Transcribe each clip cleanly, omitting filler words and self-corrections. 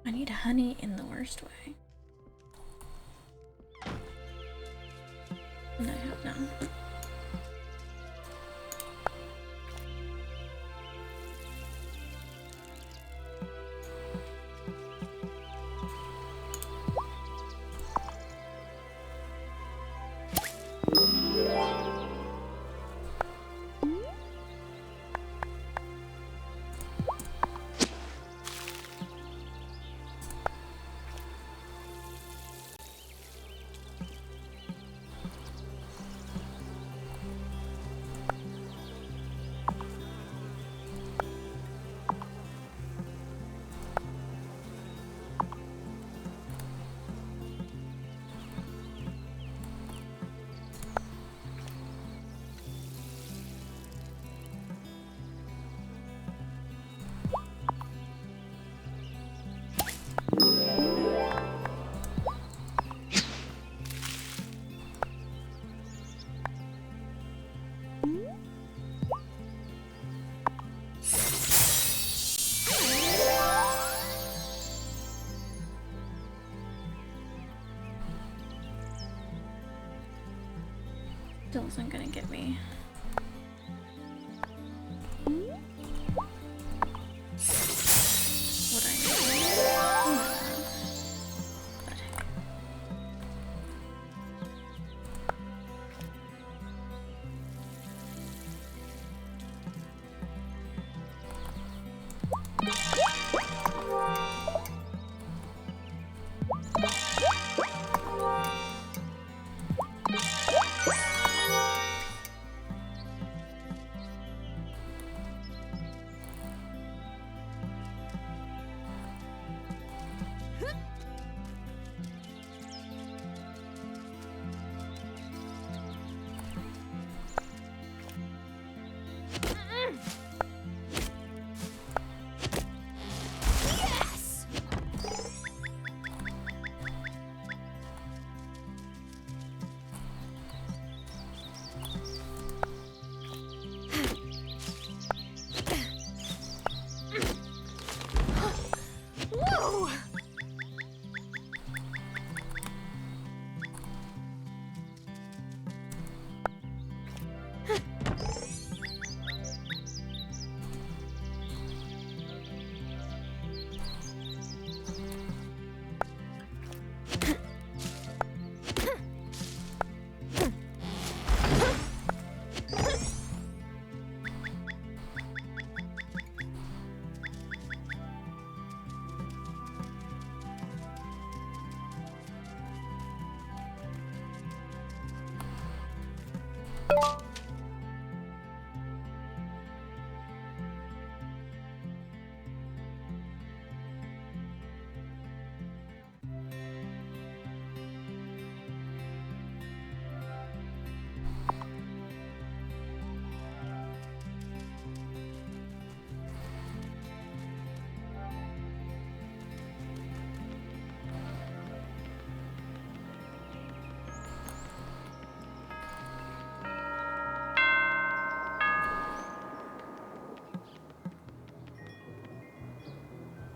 I need honey in the worst way. And I have none. Still isn't gonna get me. What I need. But hey.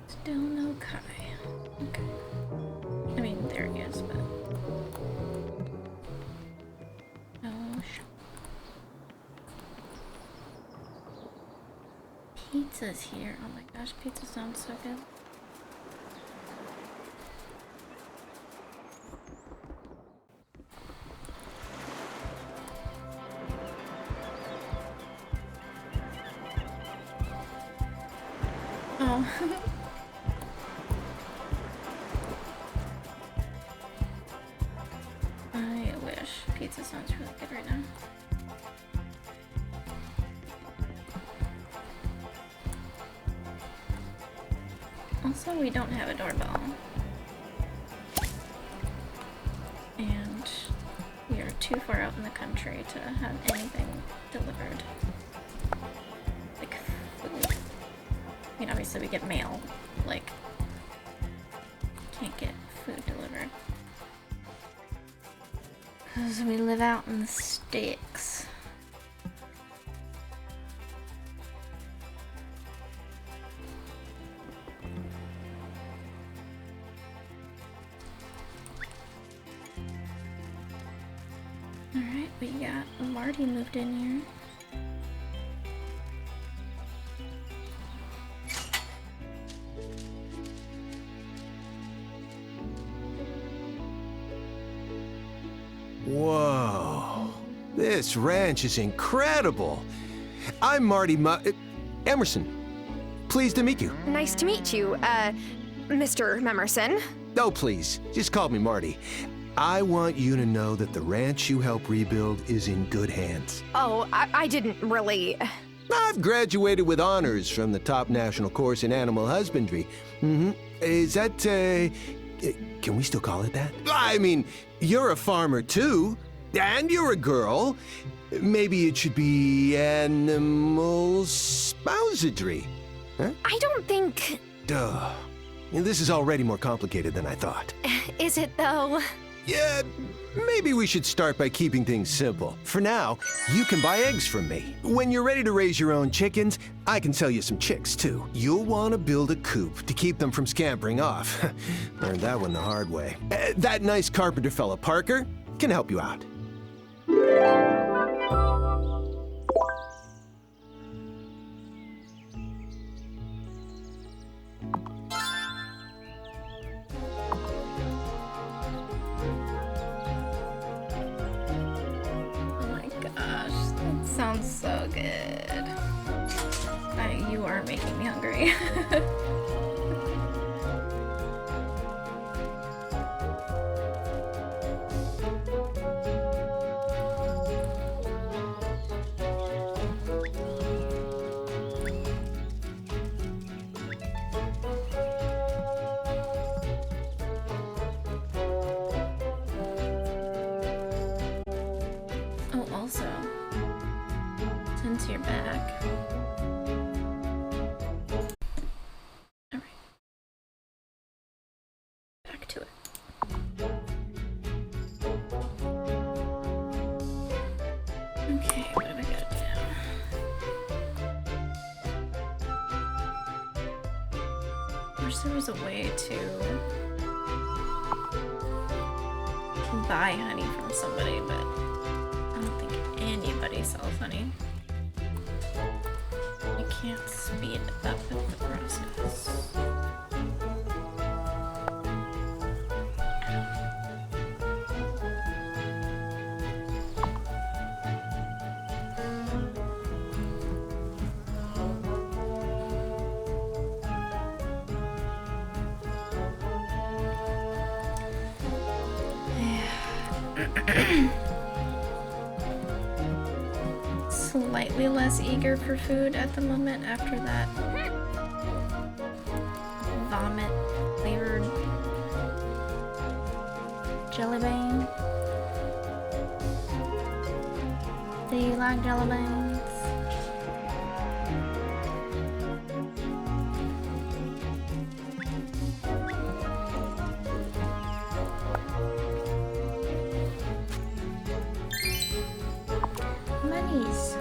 Still no Kai. Okay. I mean, there he is, but... no shop. Pizza's here. Oh my gosh, pizza sounds so good. Oh. I wish. Pizza sounds really good right now. Also, we don't have a doorbell. And we are too far out in the country to have anything delivered. Like food. I mean, obviously we get mail. Like, can't get food delivered. Because we live out in the sticks. We got Marty moved in here. Whoa, this ranch is incredible. I'm Marty Emerson. Pleased to meet you. Nice to meet you, Mr. Memerson. Oh, please, just call me Marty. I want you to know that the ranch you help rebuild is in good hands. Oh, I didn't really... I've graduated with honors from the top national course in animal husbandry. Is that, can we still call it that? I mean, you're a farmer too, and you're a girl. Maybe it should be animal spousadry. Huh? I don't think... Duh. This is already more complicated than I thought. Is it, though? Yeah, maybe we should start by keeping things simple. For now, you can buy eggs from me. When you're ready to raise your own chickens, I can sell you some chicks, too. You'll want to build a coop to keep them from scampering off. Learned that one the hard way. That nice carpenter fella, Parker, can help you out. Sounds so good. You are making me hungry. Oh, also, since you're back. Alright. Back to it. Okay, what do we gotta do now? I wish there was a way to buy honey from somebody, but I don't think anybody sells honey. I can't speed up the process. Slightly less eager for food at the moment after that vomit flavored jelly bean. Do you like jelly beans? Monies.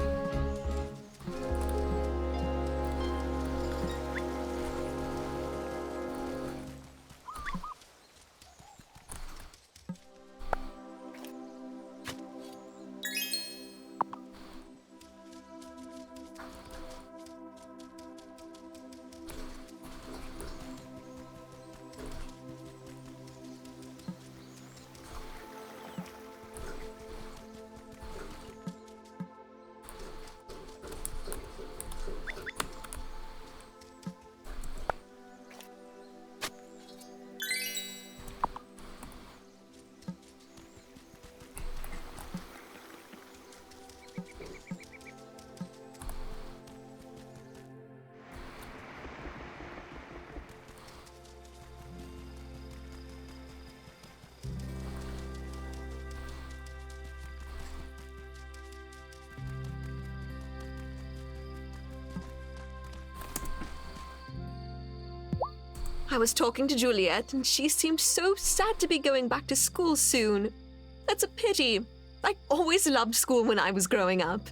I was talking to Juliet, and she seemed so sad to be going back to school soon. That's a pity. I always loved school when I was growing up.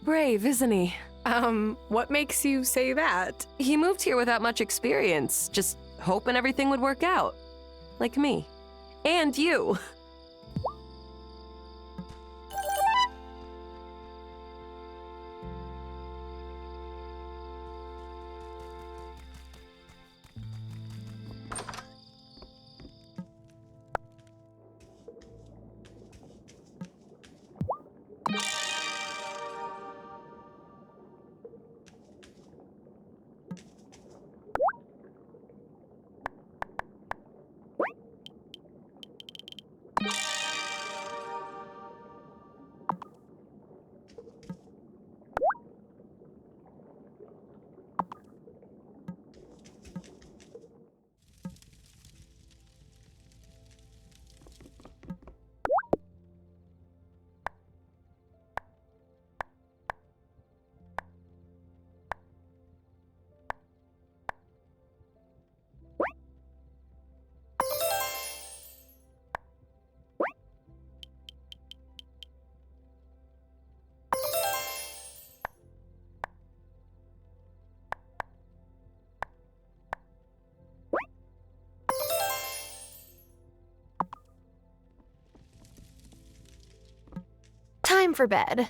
brave, isn't he? What makes you say that? He moved here without much experience, just hoping everything would work out. Like me. And you. Time for bed.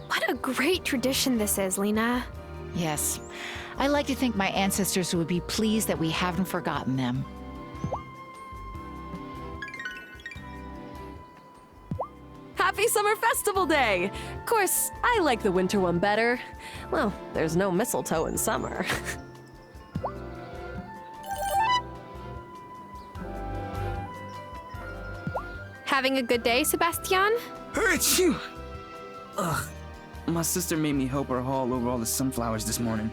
What a great tradition this is, Lena. Yes. I like to think my ancestors would be pleased that we haven't forgotten them. Happy Summer Festival Day! Of course, I like the winter one better. Well, there's no mistletoe in summer. Having a good day, Sebastian? Achoo! Ugh. My sister made me help her haul over all the sunflowers this morning.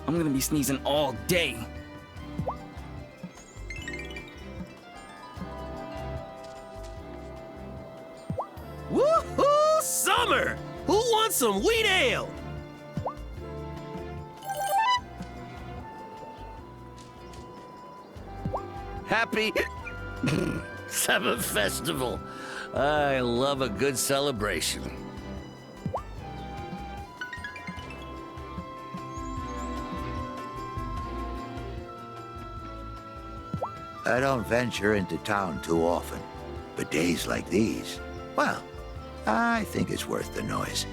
I'm gonna be sneezing all day. Woohoo! Summer! Who wants some wheat ale? Happy Summer Festival. I love a good celebration. I don't venture into town too often, but days like these, well, I think it's worth the noise.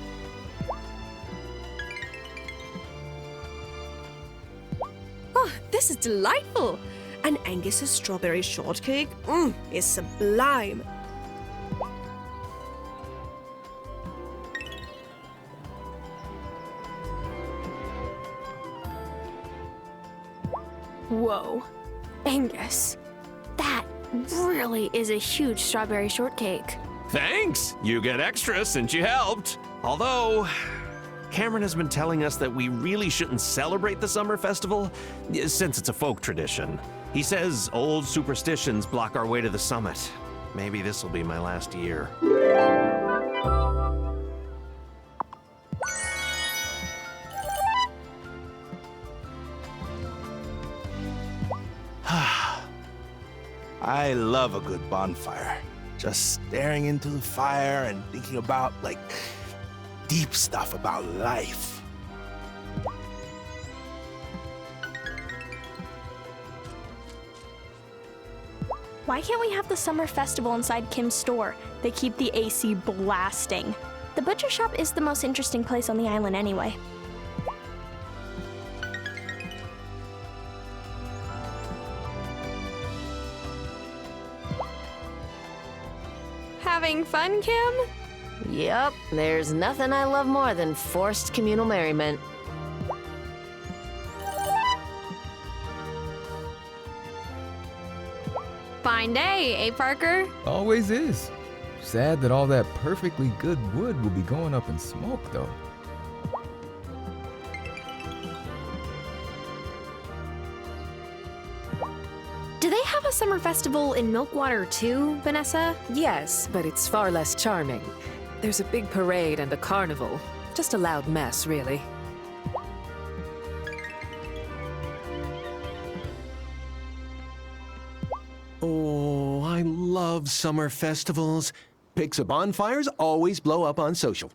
Oh, this is delightful. And Angus's strawberry shortcake, is sublime. Whoa. Angus, that really is a huge strawberry shortcake. Thanks! You get extra since you helped. Although, Cameron has been telling us that we really shouldn't celebrate the summer festival since it's a folk tradition. He says old superstitions block our way to the summit. Maybe this will be my last year. I love a good bonfire. Just staring into the fire and thinking about, like, deep stuff about life. Why can't we have the summer festival inside Kim's store? They keep the AC blasting. The butcher shop is the most interesting place on the island anyway. Having fun, Kim? Yep, there's nothing I love more than forced communal merriment. Fine day, eh, Parker? Always is. Sad that all that perfectly good wood will be going up in smoke, though. Do they have a summer festival in Milkwater too, Vanessa? Yes, but it's far less charming. There's a big parade and a carnival. Just a loud mess, really. Oh, I love summer festivals. Pics of bonfires always blow up on social.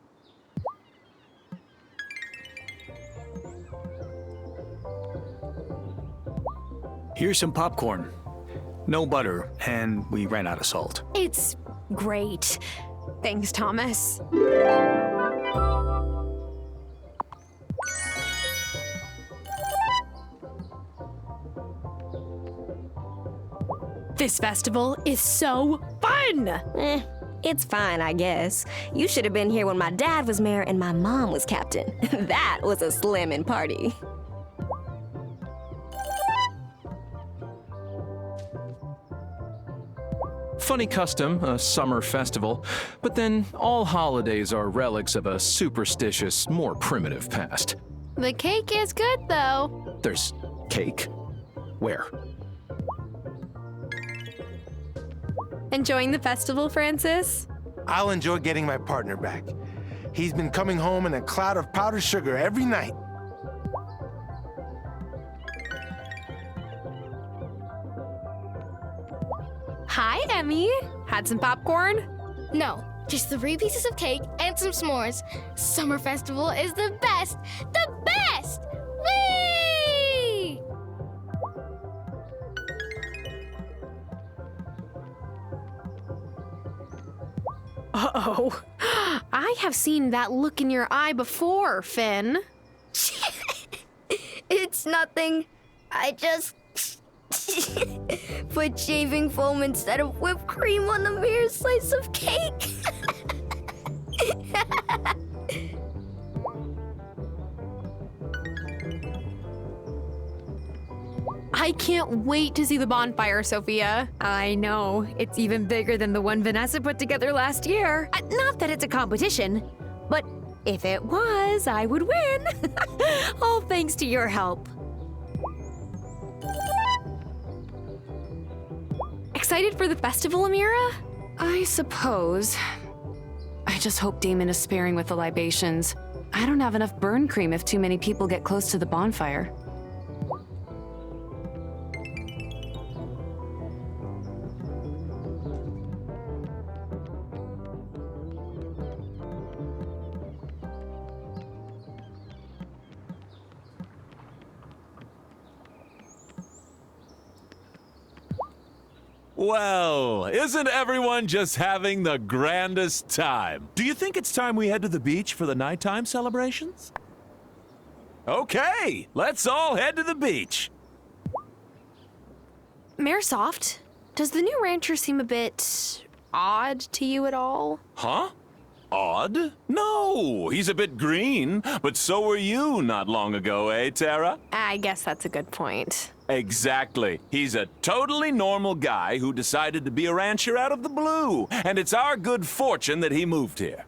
Here's some popcorn. No butter, and we ran out of salt. It's great. Thanks, Thomas. This festival is so fun! It's fine, I guess. You should have been here when my dad was mayor and my mom was captain. That was a slammin' party. Funny custom, a summer festival, but then all holidays are relics of a superstitious, more primitive past. The cake is good, though. There's cake? Where? Enjoying the festival, Francis? I'll enjoy getting my partner back. He's been coming home in a cloud of powdered sugar every night. Hi, Emmy. Had some popcorn? No, just 3 pieces of cake and some s'mores. Summer festival is the best! The best! Whee! Uh-oh. I have seen that look in your eye before, Finn. It's nothing. I just put shaving foam instead of whipped cream on the mere slice of cake. I can't wait to see the bonfire, Sophia. I know. It's even bigger than the one Vanessa put together last year. Not that it's a competition, but if it was, I would win. All thanks to your help. Excited for the festival, Amira? I suppose. I just hope Damon is sparing with the libations. I don't have enough burn cream if too many people get close to the bonfire. Well, isn't everyone just having the grandest time? Do you think it's time we head to the beach for the nighttime celebrations? Okay, let's all head to the beach. Maresoft, does the new rancher seem a bit odd to you at all? Huh? Odd? No, he's a bit green, but so were you not long ago, eh, Tara? I guess that's a good point. Exactly. He's a totally normal guy who decided to be a rancher out of the blue, and it's our good fortune that he moved here.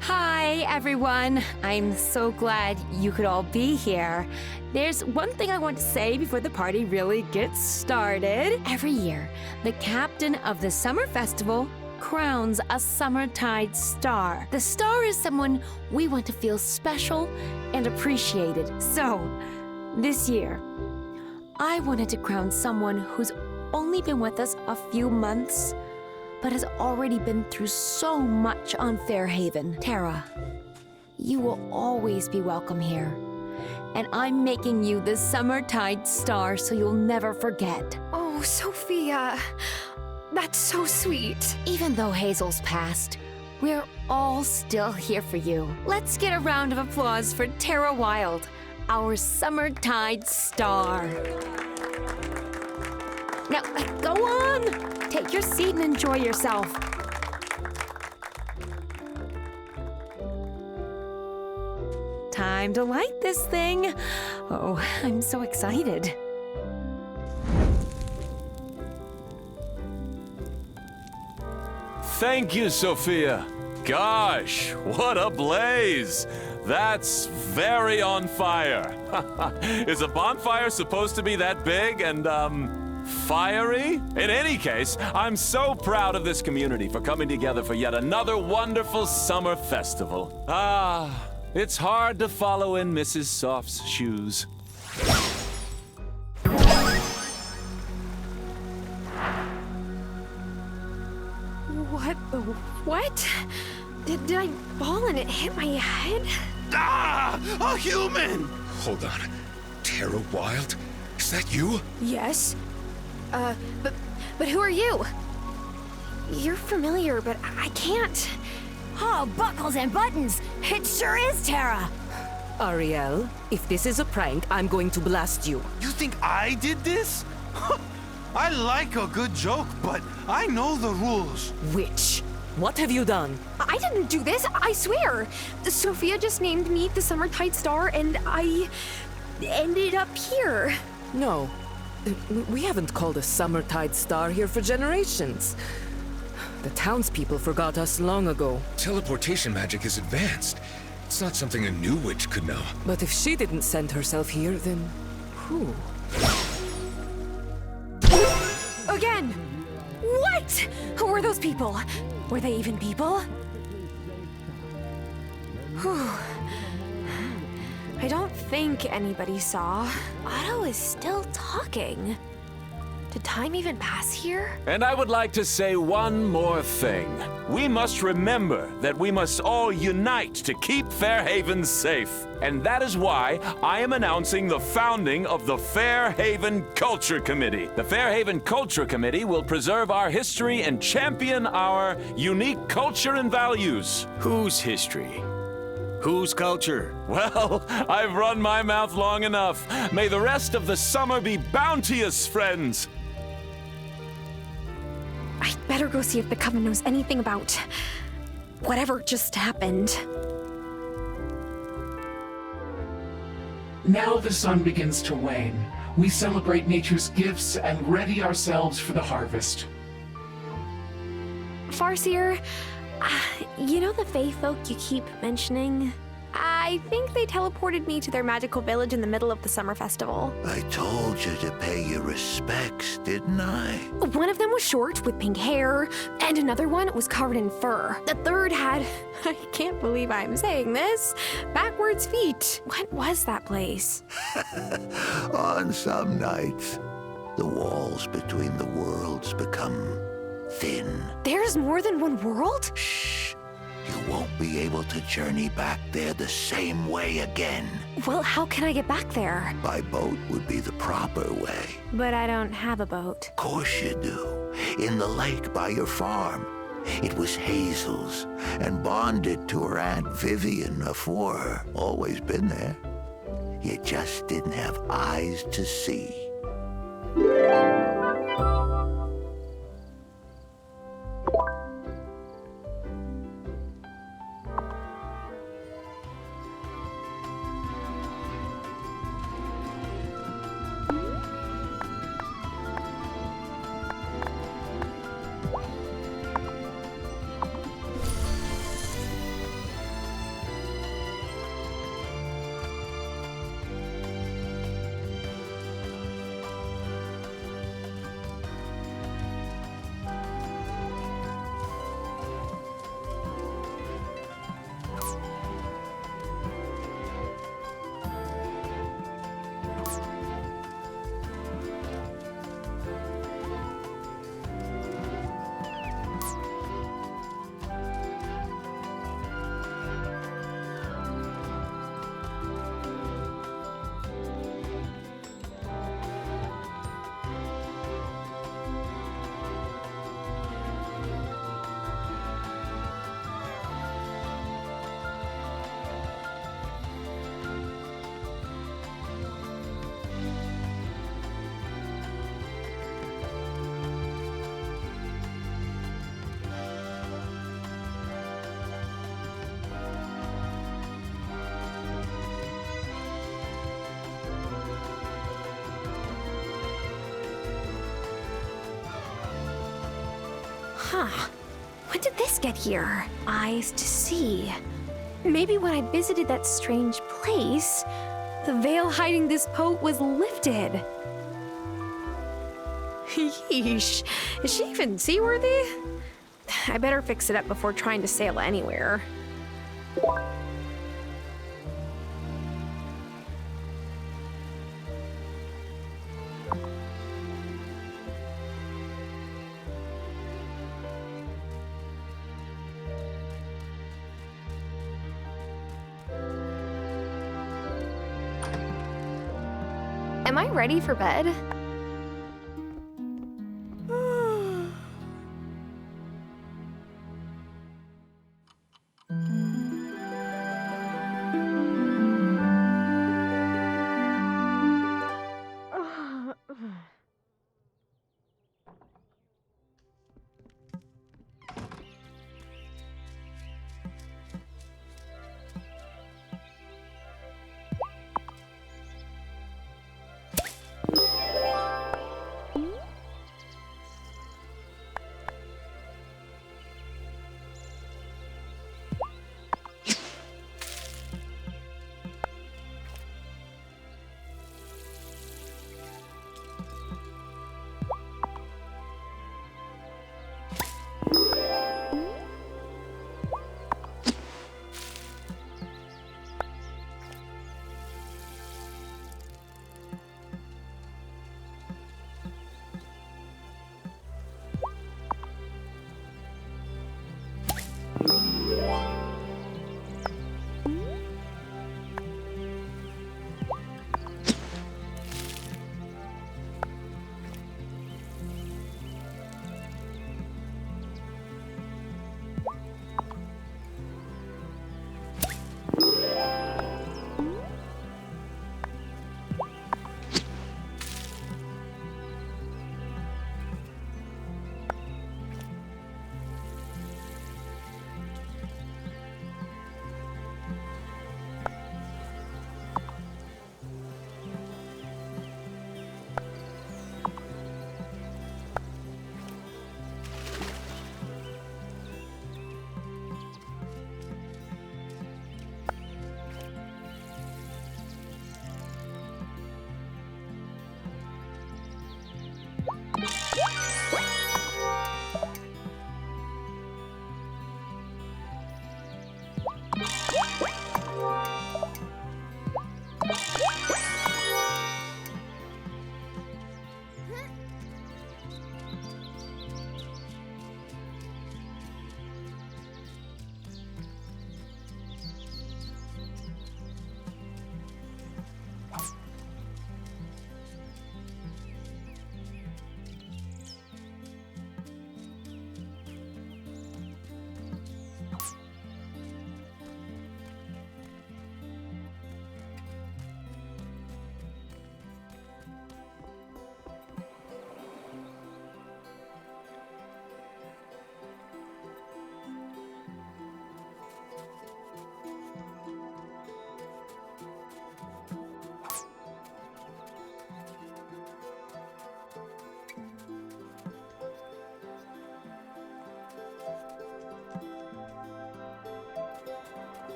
Hi, everyone. I'm so glad you could all be here. There's one thing I want to say before the party really gets started. Every year, the captain of the summer festival crowns a Summertide star. The star is someone we want to feel special and appreciated. So, this year, I wanted to crown someone who's only been with us a few months, but has already been through so much on Fairhaven. Tara, you will always be welcome here. And I'm making you the Summertide star so you'll never forget. Oh, Sophia, that's so sweet. Even though Hazel's passed, we're all still here for you. Let's get a round of applause for Tara Wylde, our Summertide star. Now, go on! Take your seat and enjoy yourself. Time to light this thing. Oh, I'm so excited. Thank you, Sophia. Gosh, what a blaze! That's very on fire. Is a bonfire supposed to be that big and, fiery? In any case, I'm so proud of this community for coming together for yet another wonderful summer festival. Ah, it's hard to follow in Mrs. Soft's shoes. What? Did I fall and it hit my head? Ah! A human! Hold on. Tara Wylde? Is that you? Yes. But who are you? You're familiar, but I can't. Oh, buckles and buttons! It sure is Tara! Ariel, if this is a prank, I'm going to blast you. You think I did this? I like a good joke, but I know the rules. Witch, what have you done? I didn't do this, I swear. Sophia just named me the Summertide star, and I ended up here. No, we haven't called a Summertide star here for generations. The townspeople forgot us long ago. Teleportation magic is advanced. It's not something a new witch could know. But if she didn't send herself here, then who? Again! What? Who were those people? Were they even people? Whew. I don't think anybody saw. Otto is still talking. Did time even pass here? And I would like to say one more thing. We must remember that we must all unite to keep Fairhaven safe. And that is why I am announcing the founding of the Fairhaven Culture Committee. The Fairhaven Culture Committee will preserve our history and champion our unique culture and values. Whose history? Whose culture? Well, I've run my mouth long enough. May the rest of the summer be bounteous, friends. better go see if the Coven knows anything about whatever just happened. Now the sun begins to wane. We celebrate nature's gifts and ready ourselves for the harvest. Farseer, you know the Fae folk you keep mentioning? I think they teleported me to their magical village in the middle of the summer festival. I told you to pay your respects, didn't I? One of them was short with pink hair, and another one was covered in fur. The third had, I can't believe I'm saying this, backwards feet. What was that place? On some nights, the walls between the worlds become thin. There's more than one world? Shh. You won't be able to journey back there the same way again. Well, how can I get back there? By boat would be the proper way. But I don't have a boat. Of course you do. In the lake by your farm. It was Hazel's, and bonded to her Aunt Vivian afore her. Always been there. You just didn't have eyes to see. Huh. When did this get here? Eyes to see. Maybe when I visited that strange place, the veil hiding this boat was lifted. Yeesh. Is she even seaworthy? I better fix it up before trying to sail anywhere. Am I ready for bed?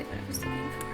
exactly what I was looking for.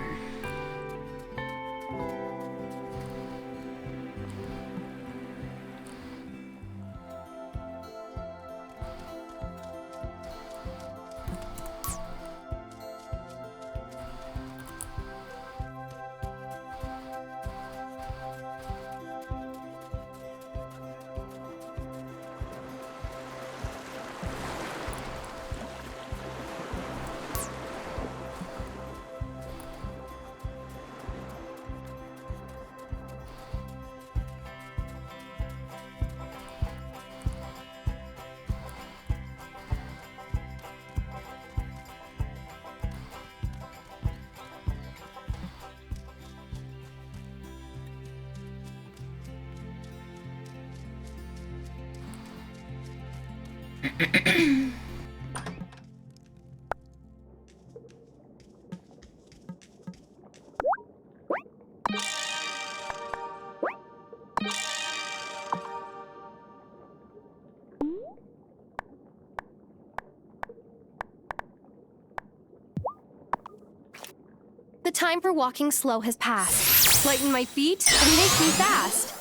The time for walking slow has passed. Lighten my feet and make me fast.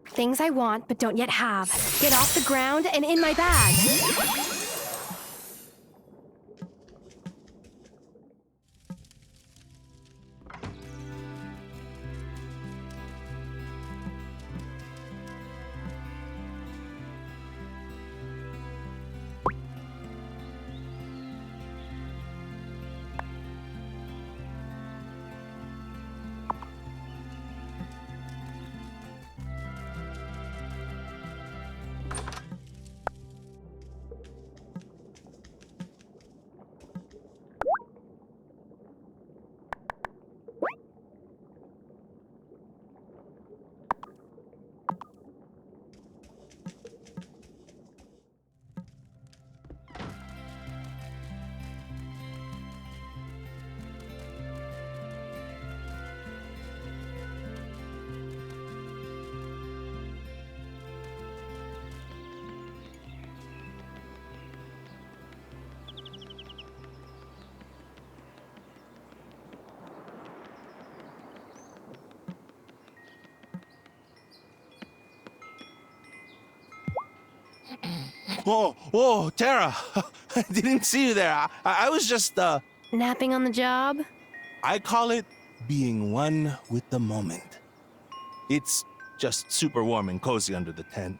Things I want but don't yet have. Get off the ground and in my bag. Whoa, Tara. I didn't see you there. I was just, Napping on the job? I call it being one with the moment. It's just super warm and cozy under the tent.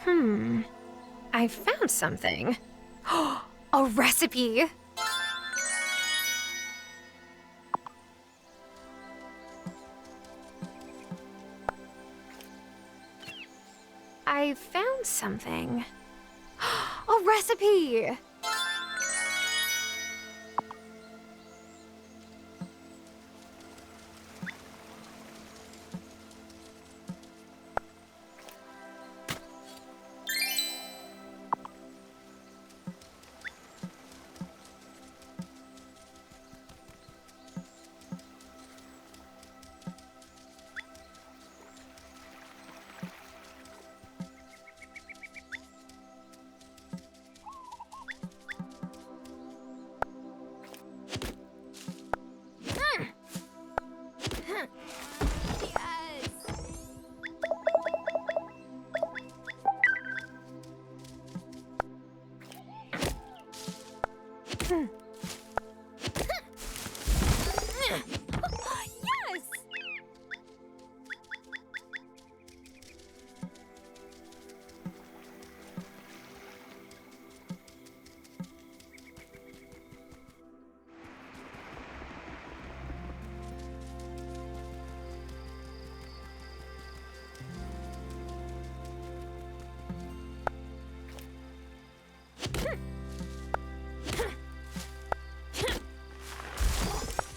I found something. A recipe! I found something. A recipe!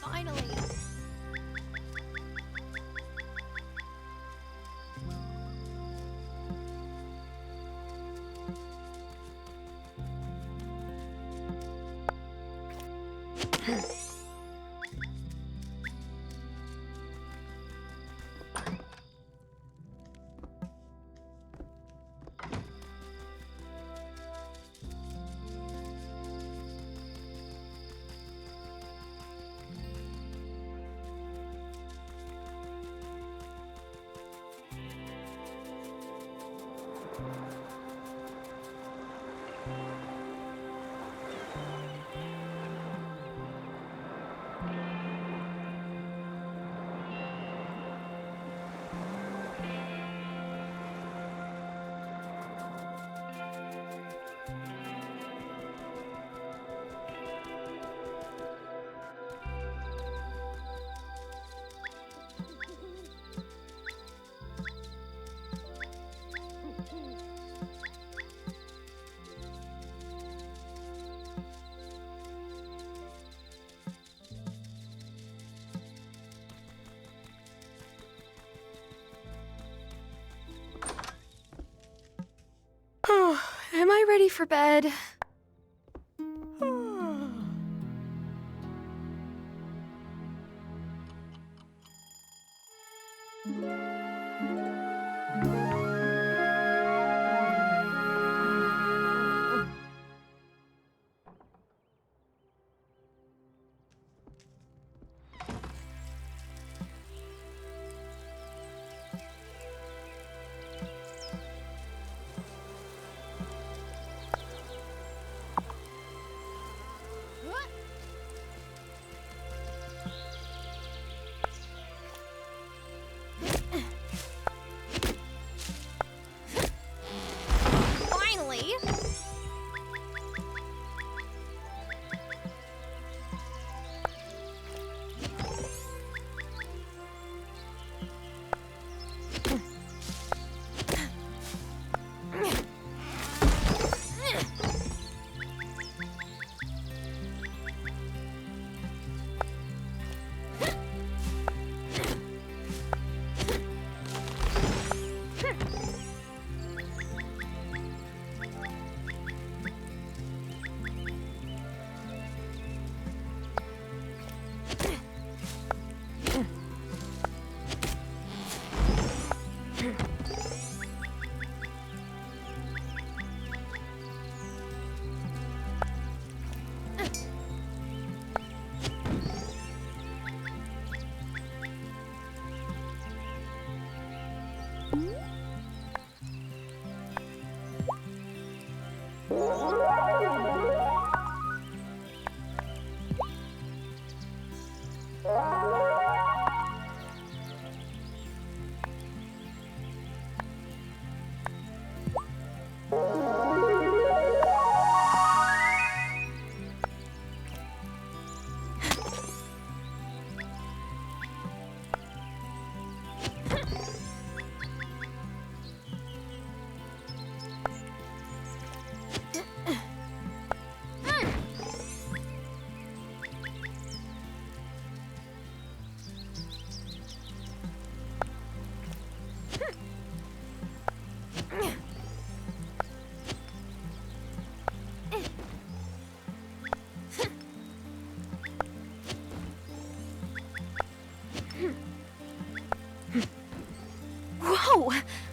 Finally! Am I ready for bed? Finally!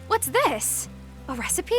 What's this? A recipe?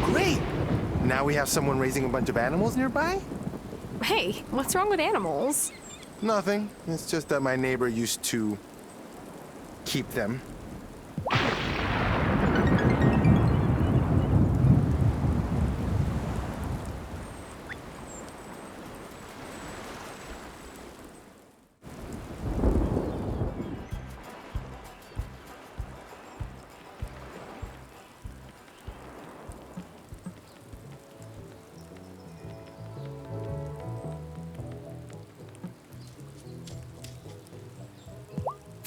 Great! Now we have someone raising a bunch of animals nearby? Hey, what's wrong with animals? Nothing. It's just that my neighbor used to keep them.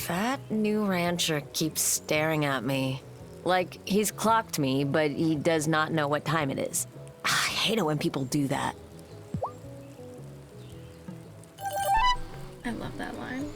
That new rancher keeps staring at me. Like, he's clocked me, but he does not know what time it is. I hate it when people do that. I love that line.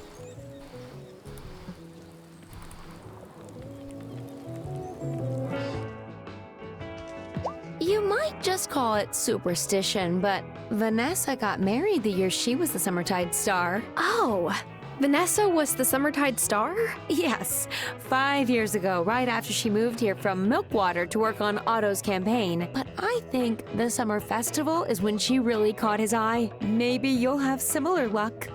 You might just call it superstition, but Vanessa got married the year she was the Summertide Star. Oh, Vanessa was the Summertide Star? Yes, 5 years ago, right after she moved here from Milkwater to work on Otto's campaign. But I think the summer festival is when she really caught his eye. Maybe you'll have similar luck.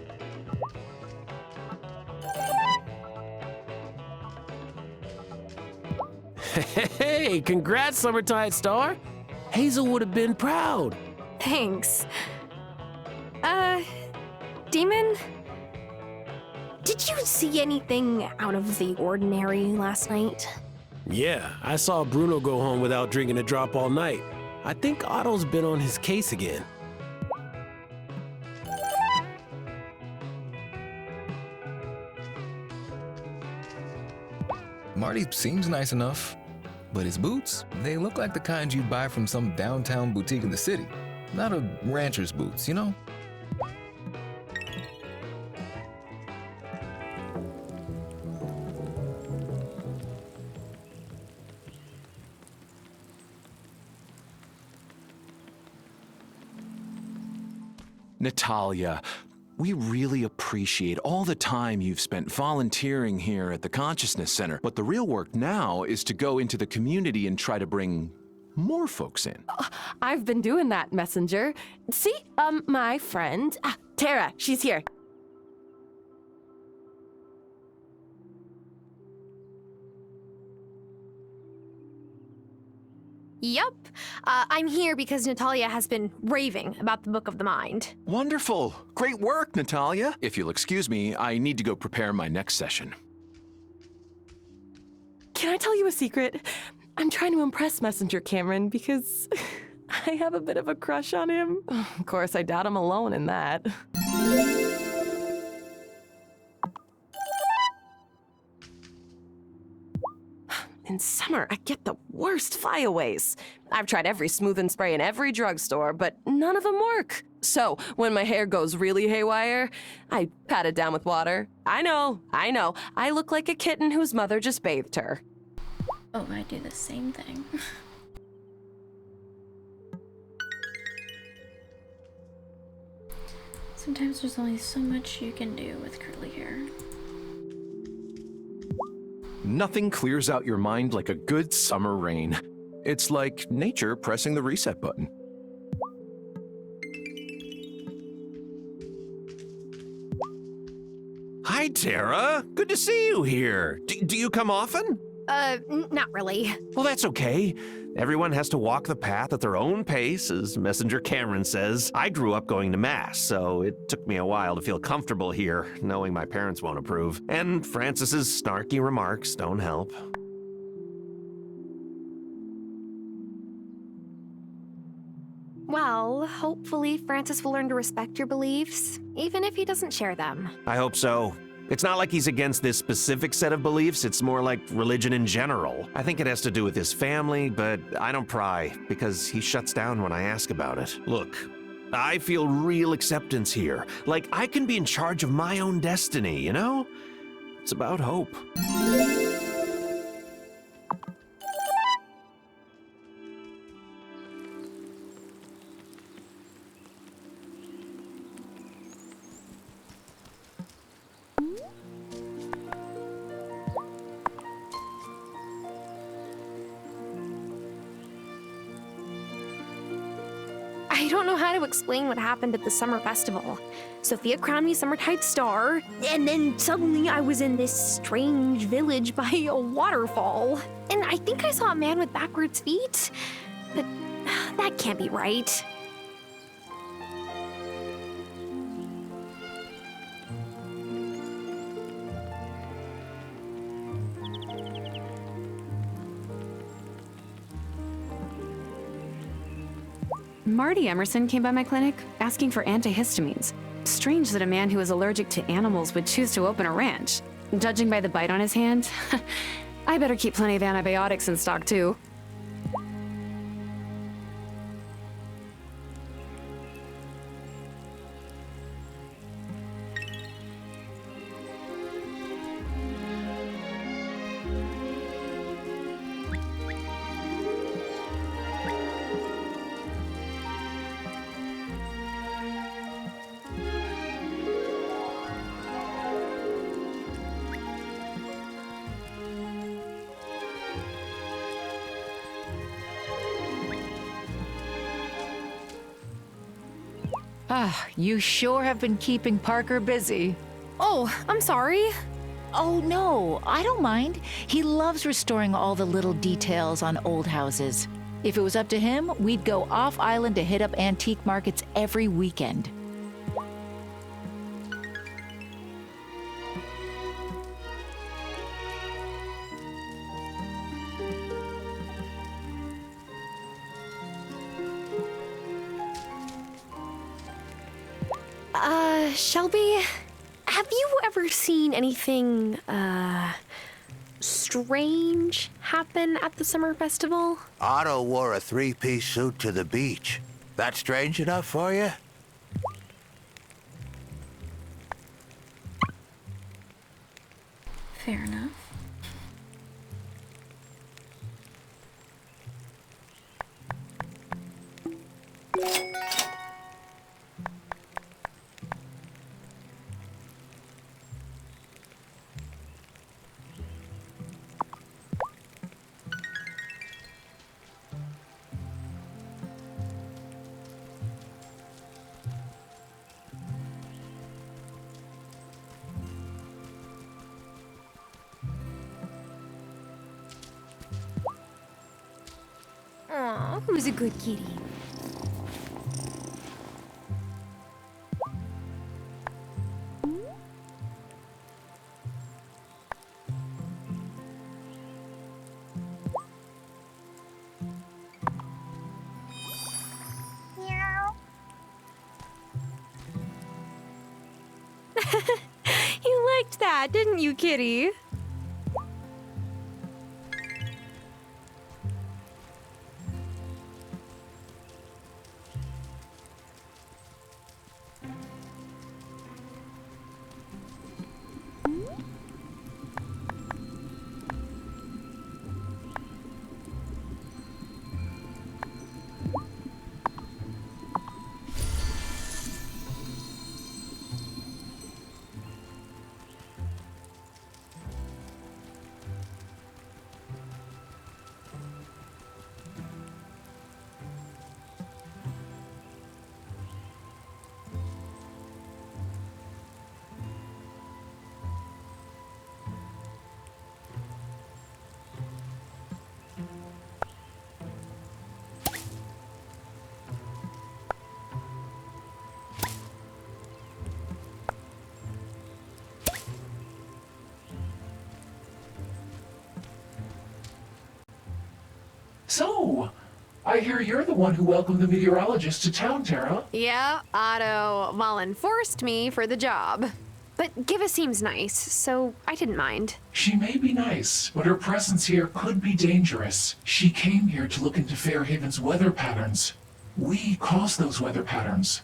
Hey, congrats, Summertide Star. Hazel would have been proud. Thanks. Demon? Did you see anything out of the ordinary last night? Yeah, I saw Bruno go home without drinking a drop all night. I think Otto's been on his case again. Marty seems nice enough, but his boots, they look like the kind you'd buy from some downtown boutique in the city. Not a rancher's boots, you know? Natalia, we really appreciate all the time you've spent volunteering here at the Consciousness Center, but the real work now is to go into the community and try to bring more folks in. I've been doing that, Messenger. See, my friend, Tara, she's here. Yup. I'm here because Natalia has been raving about the Book of the Mind. Wonderful. Great work, Natalia. If you'll excuse me, I need to go prepare my next session. Can I tell you a secret? I'm trying to impress Messenger Cameron because I have a bit of a crush on him. Of course, I doubt I'm alone in that. In summer, I get the worst flyaways. I've tried every smoothing spray in every drugstore, but none of them work. So when my hair goes really haywire, I pat it down with water. I know. I look like a kitten whose mother just bathed her. Oh, I do the same thing. Sometimes there's only so much you can do with curly hair. Nothing clears out your mind like a good summer rain. It's like nature pressing the reset button. Hi, Tara. Good to see you here. Do you come often? Not really. Well, that's okay. Everyone has to walk the path at their own pace, as Messenger Cameron says. I grew up going to Mass, so it took me a while to feel comfortable here, knowing my parents won't approve. And Francis's snarky remarks don't help. Well, hopefully Francis will learn to respect your beliefs, even if he doesn't share them. I hope so. It's not like he's against this specific set of beliefs, it's more like religion in general. I think it has to do with his family, but I don't pry, because he shuts down when I ask about it. Look, I feel real acceptance here. Like I can be in charge of my own destiny, you know? It's about hope. I don't know how to explain what happened at the summer festival. Sophia crowned me Summertide Star, and then suddenly I was in this strange village by a waterfall. And I think I saw a man with backwards feet, but that can't be right. Marty Emerson came by my clinic asking for antihistamines. Strange that a man who is allergic to animals would choose to open a ranch. Judging by the bite on his hand, I better keep plenty of antibiotics in stock too. Ah, you sure have been keeping Parker busy. Oh, I'm sorry. Oh, no, I don't mind. He loves restoring all the little details on old houses. If it was up to him, we'd go off island to hit up antique markets every weekend. Shelby, have you ever seen anything, strange happen at the summer festival? Otto wore a three-piece suit to the beach. That strange enough for you? Fair enough. Aw, who's a good kitty? You liked that, didn't you, kitty? So, I hear you're the one who welcomed the meteorologist to town, Tara. Yeah, Otto Mullen forced me for the job. But Giva seems nice, so I didn't mind. She may be nice, but her presence here could be dangerous. She came here to look into Fairhaven's weather patterns. We cause those weather patterns.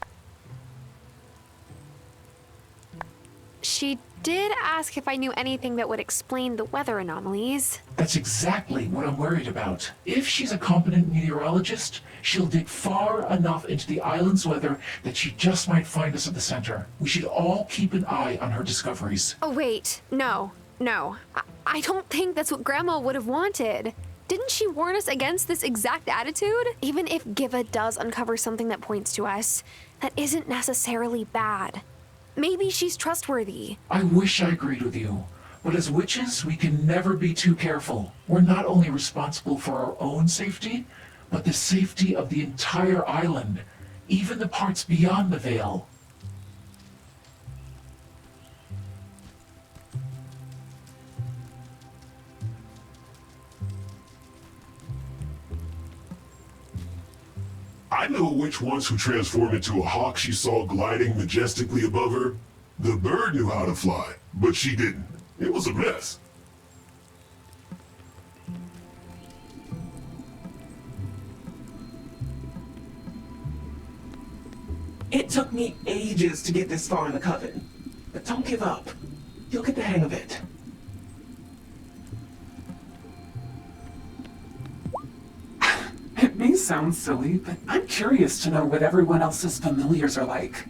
She did ask if I knew anything that would explain the weather anomalies. That's exactly what I'm worried about. If she's a competent meteorologist, she'll dig far enough into the island's weather that she just might find us at the center. We should all keep an eye on her discoveries. Oh, wait. No. I don't think that's what Grandma would have wanted. Didn't she warn us against this exact attitude? Even if Giva does uncover something that points to us, that isn't necessarily bad. Maybe she's trustworthy. I wish I agreed with you, but as witches, we can never be too careful. We're not only responsible for our own safety, but the safety of the entire island, even the parts beyond the veil. I know which ones who transformed into a hawk she saw gliding majestically above her. The bird knew how to fly, but she didn't. It was a mess. It took me ages to get this far in the coven, but don't give up. You'll get the hang of it. It may sound silly, but I'm curious to know what everyone else's familiars are like.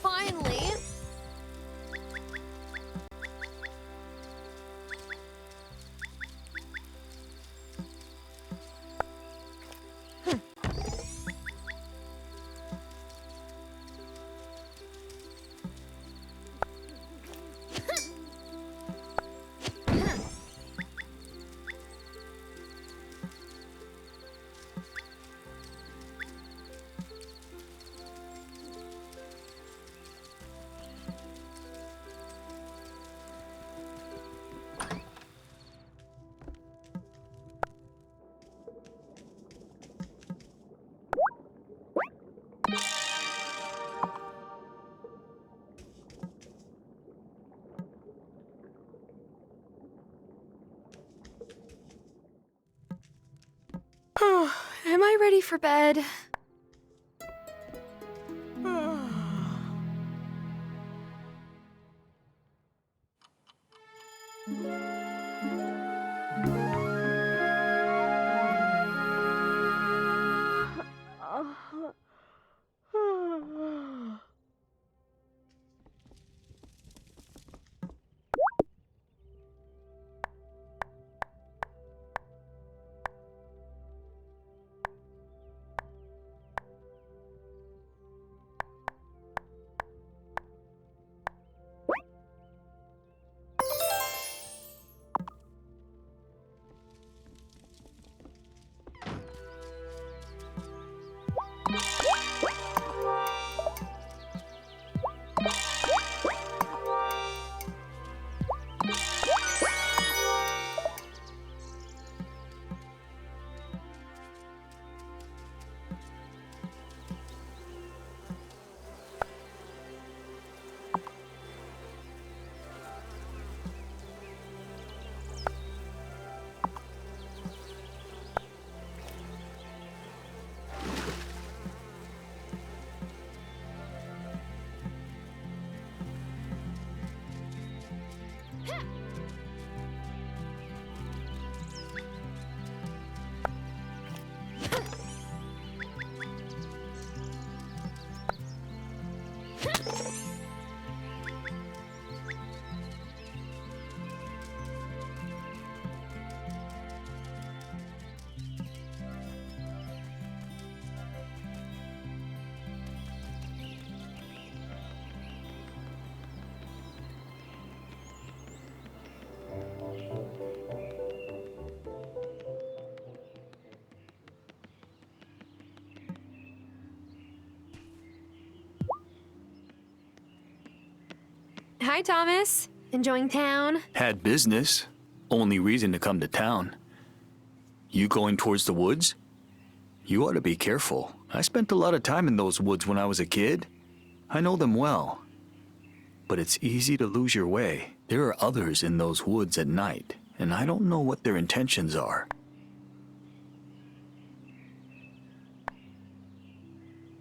Finally. Am I ready for bed? Hi, Thomas. Enjoying town? Had business. Only reason to come to town. You going towards the woods? You ought to be careful. I spent a lot of time in those woods when I was a kid. I know them well. But it's easy to lose your way. There are others in those woods at night, and I don't know what their intentions are.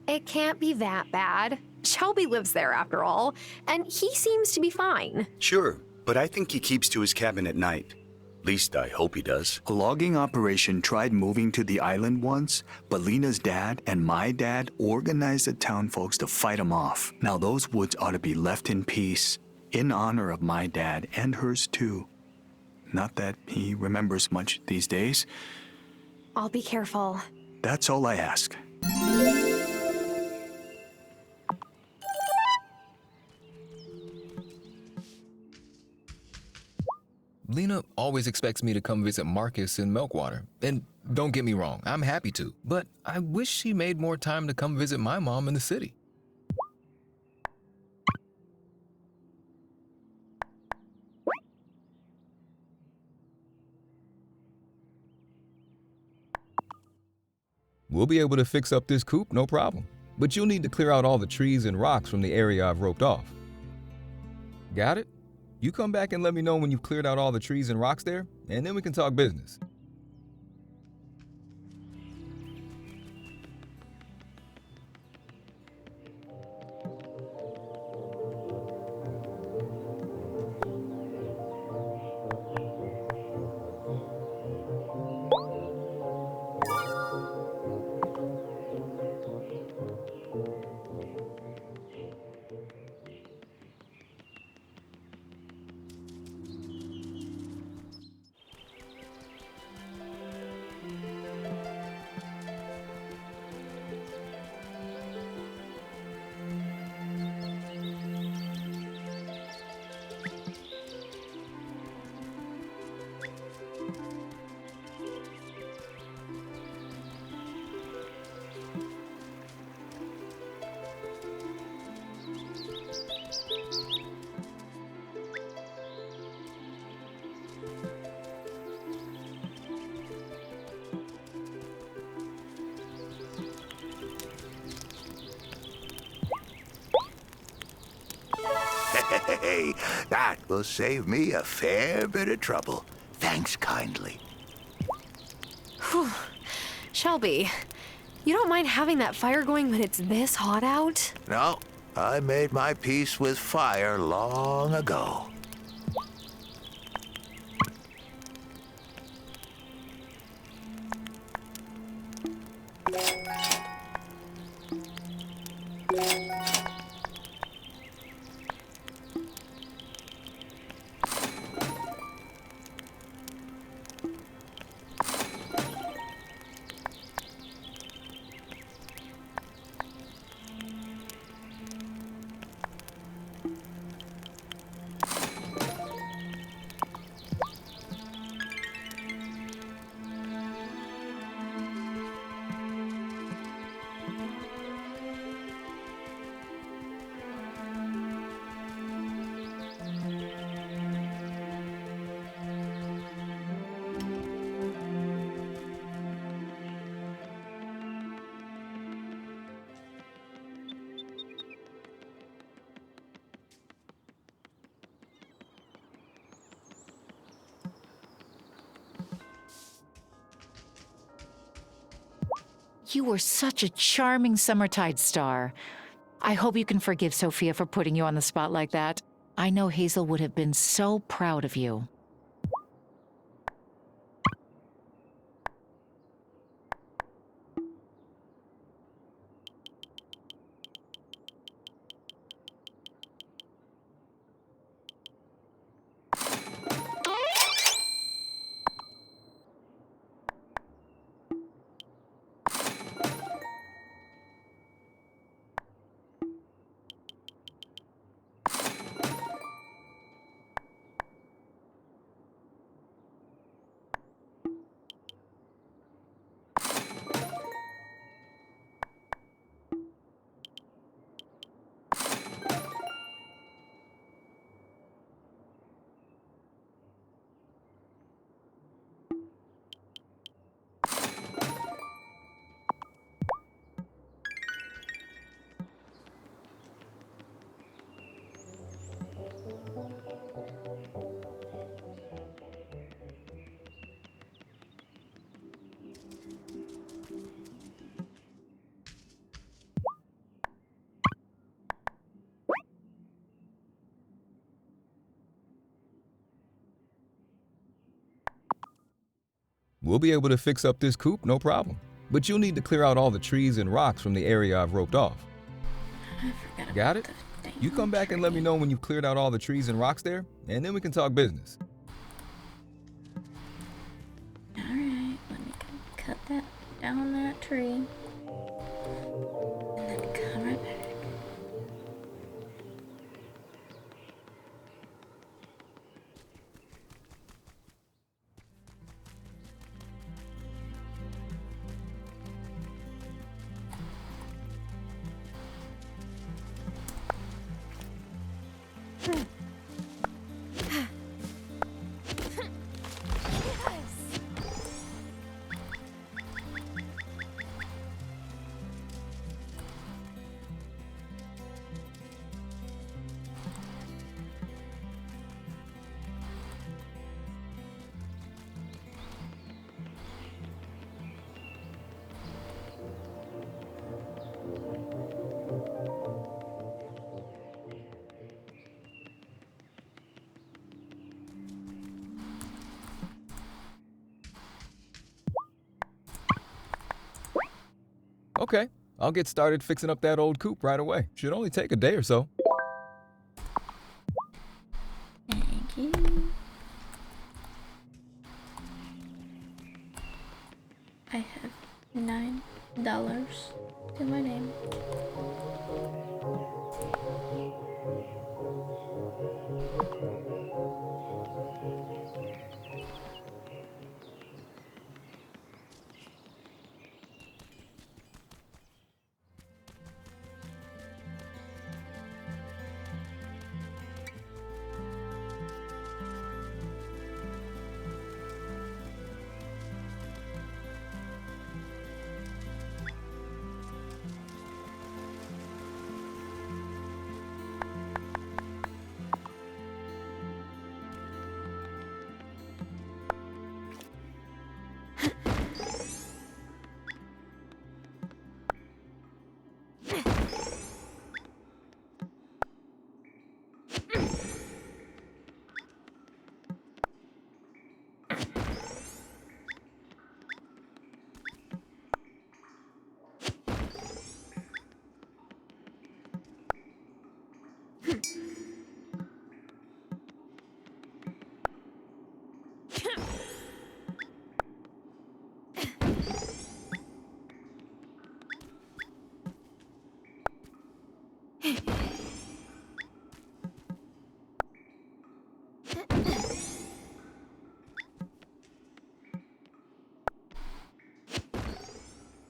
It can't be that bad. Shelby lives there after all, and he seems to be fine. Sure, but I think he keeps to his cabin at night. At least I hope he does. A logging operation tried moving to the island once, but Lena's dad and my dad organized the town folks to fight him off. Now those woods ought to be left in peace, in honor of my dad and hers too. Not that he remembers much these days. I'll be careful. That's all I ask. Lena always expects me to come visit Marcus in Milkwater. And don't get me wrong, I'm happy to. But I wish she made more time to come visit my mom in the city. We'll be able to fix up this coop, no problem. But you'll need to clear out all the trees and rocks from the area I've roped off. Got it? You come back and let me know when you've cleared out all the trees and rocks there, and then we can talk business. Hey, that will save me a fair bit of trouble. Thanks kindly. Whew. Shelby, you don't mind having that fire going when it's this hot out? No, I made my peace with fire long ago. You were such a charming Summertide star. I hope you can forgive Sophia for putting you on the spot like that. I know Hazel would have been so proud of you. We'll be able to fix up this coop, no problem. But you'll need to clear out all the trees and rocks from the area I've roped off. Got it? You come back and let me know when you've cleared out all the trees and rocks there, and then we can talk business. Alright, let me cut that down that tree. And then come right back. Okay, I'll get started fixing up that old coop right away. Should only take a day or so. Thank you. I have $9 to my name.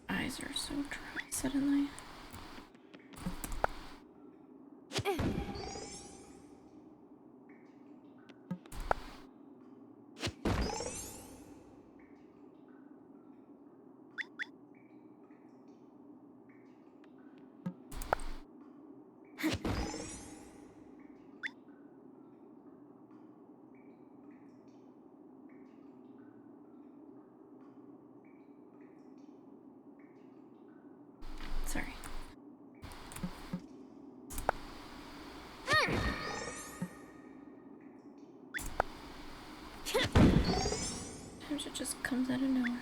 Eyes are so dry suddenly. Sorry. Sometimes it just comes out of nowhere.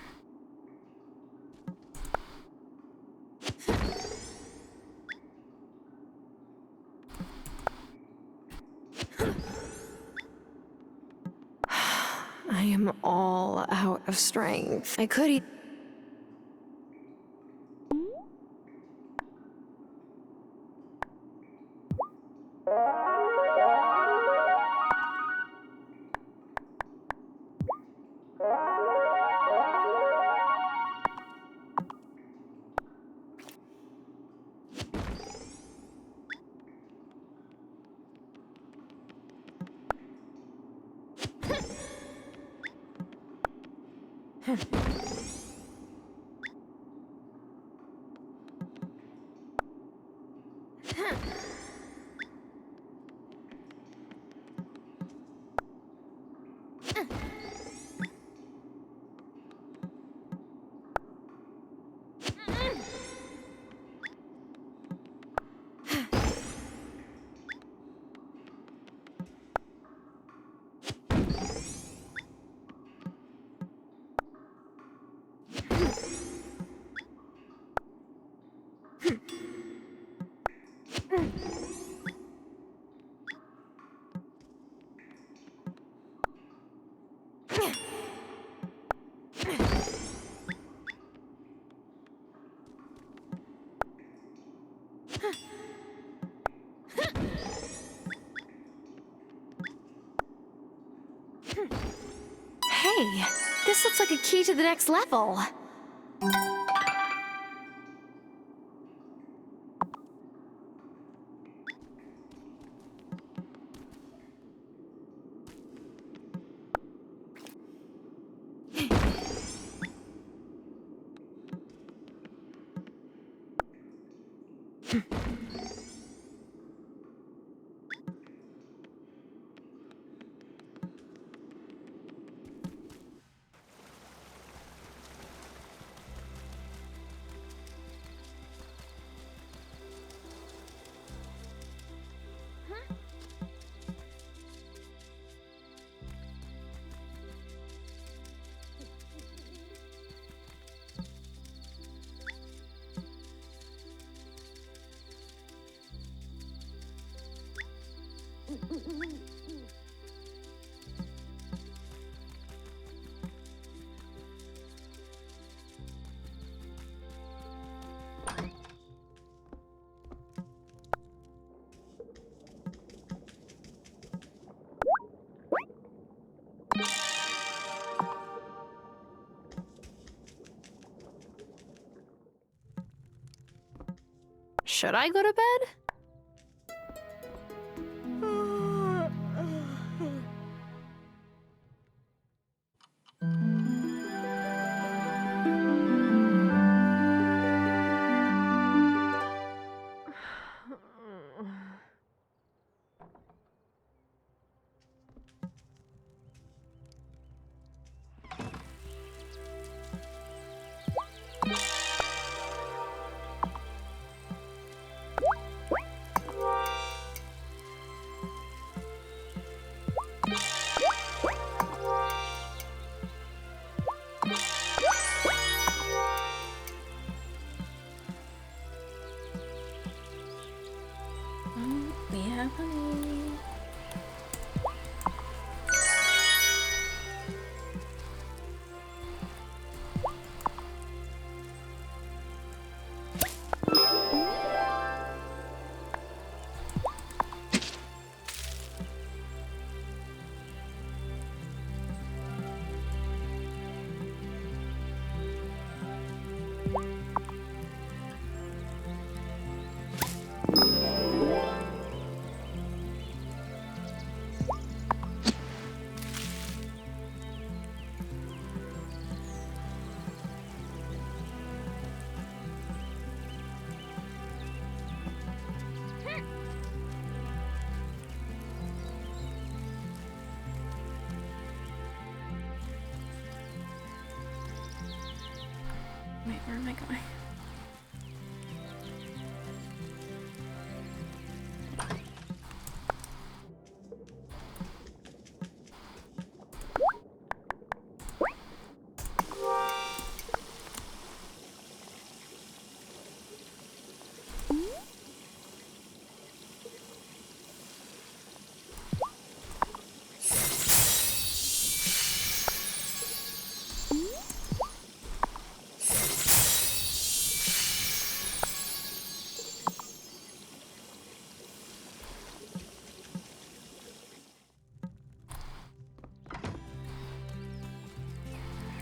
I am all out of strength. I could eat. Hey, this looks like a key to the next level. Should I go to bed? We have honey. Wait, where am I going?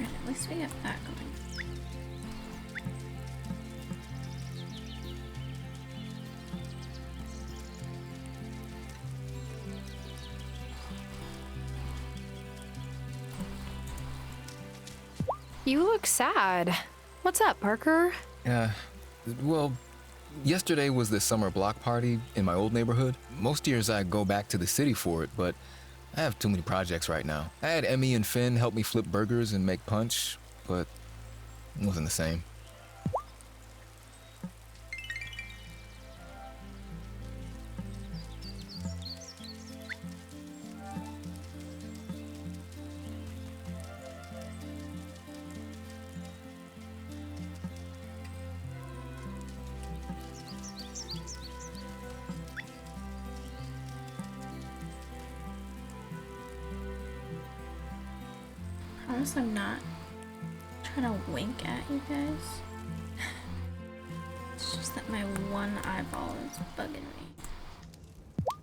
At least we have that going. You look sad. What's up, Parker? Well, yesterday was the summer block party in my old neighborhood. Most years I go back to the city for it, but I have too many projects right now. I had Emmy and Finn help me flip burgers and make punch, but it wasn't the same. I promise I'm not trying to wink at you guys. It's just that my one eyeball is bugging me.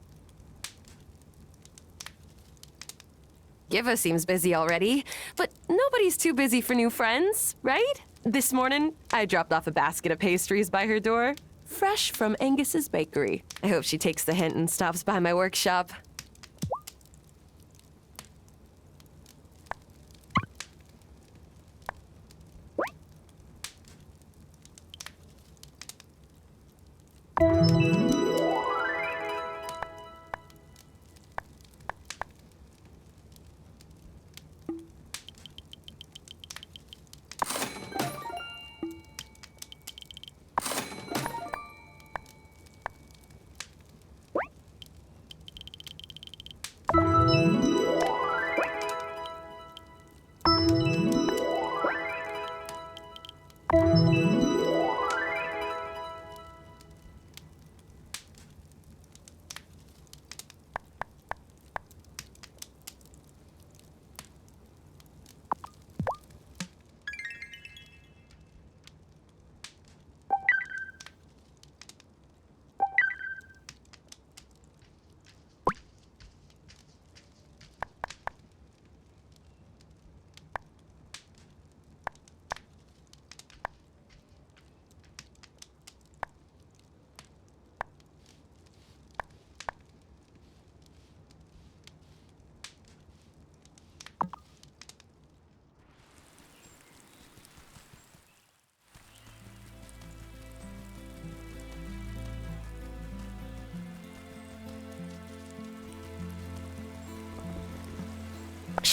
Giva seems busy already, but nobody's too busy for new friends, right? This morning, I dropped off a basket of pastries by her door, fresh from Angus's bakery. I hope she takes the hint and stops by my workshop.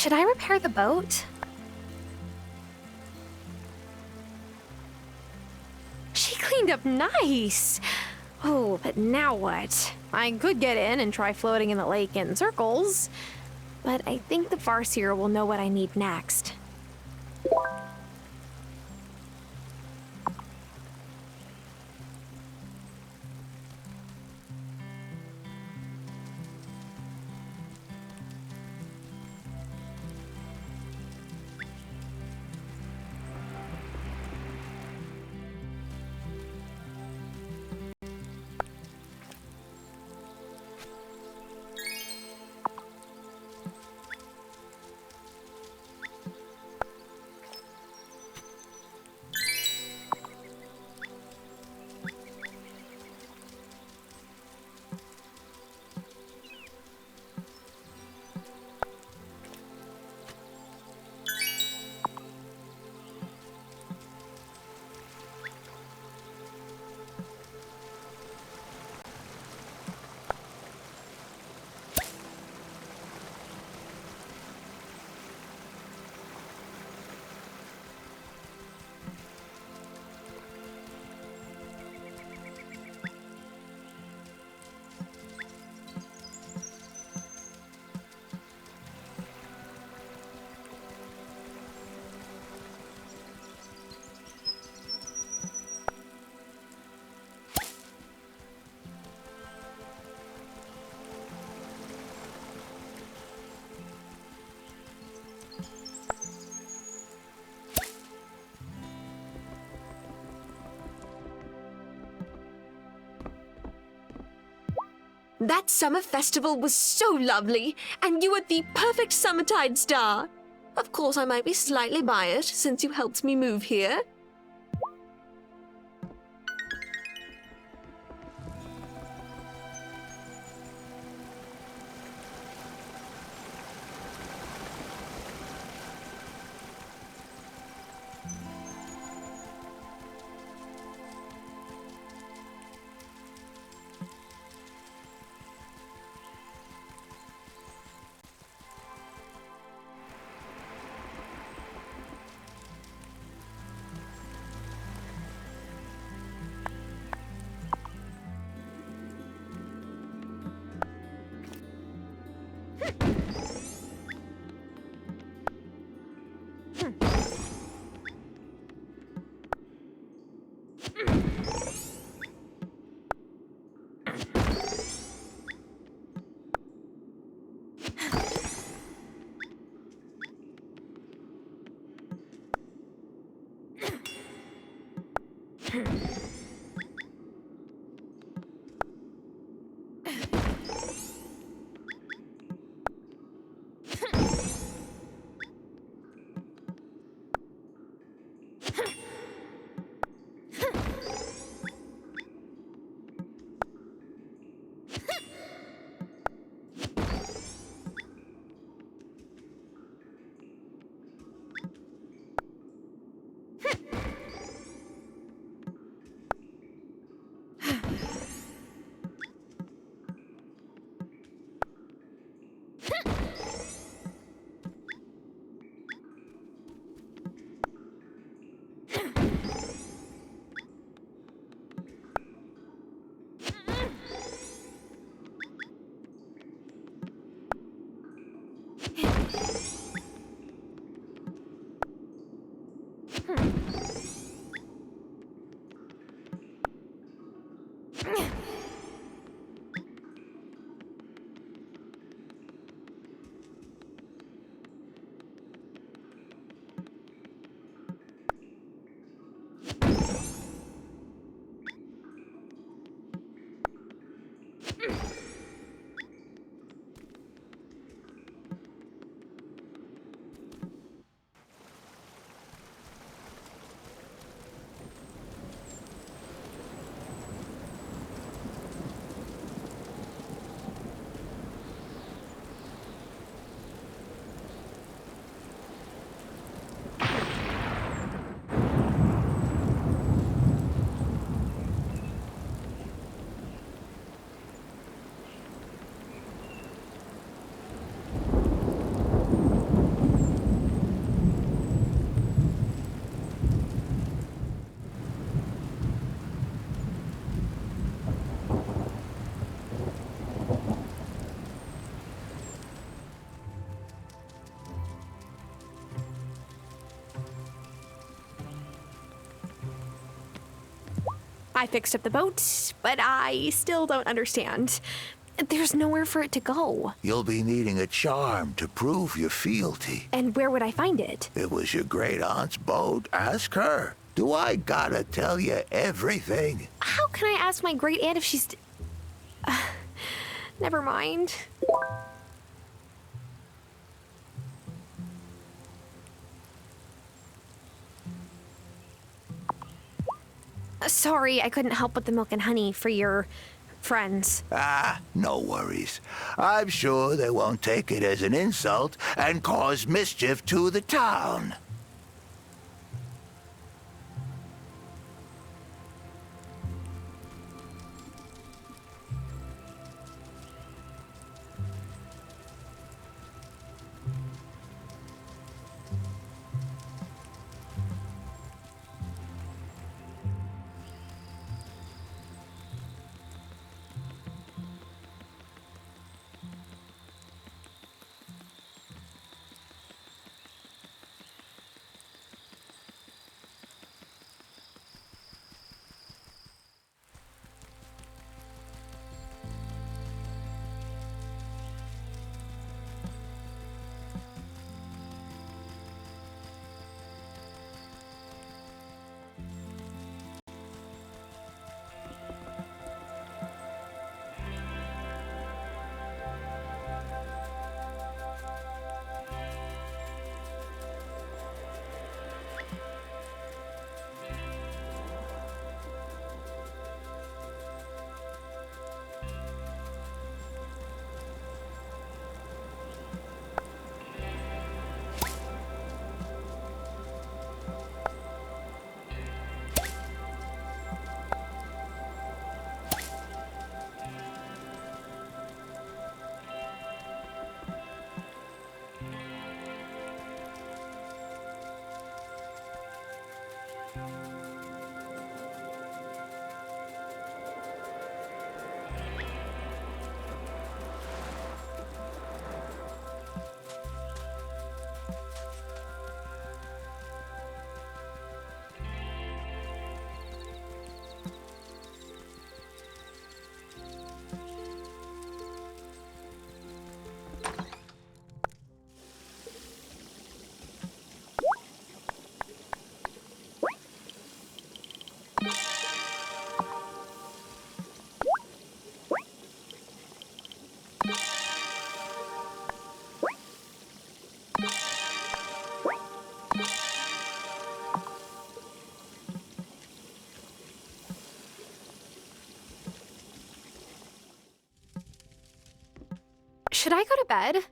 Should I repair the boat? She cleaned up nice. Oh, but now what? I could get in and try floating in the lake in circles, but I think the Farseer will know what I need next. That summer festival was so lovely, and you were the perfect summertide star. Of course, I might be slightly biased since you helped me move here. I fixed up the boat, but I still don't understand. There's nowhere for it to go. You'll be needing a charm to prove your fealty. And where would I find it? It was your great-aunt's boat. Ask her. Do I gotta tell you everything? How can I ask my great aunt if she's... never mind. Sorry, I couldn't help with the milk and honey for your friends. Ah, no worries. I'm sure they won't take it as an insult and cause mischief to the town. Should I go to bed?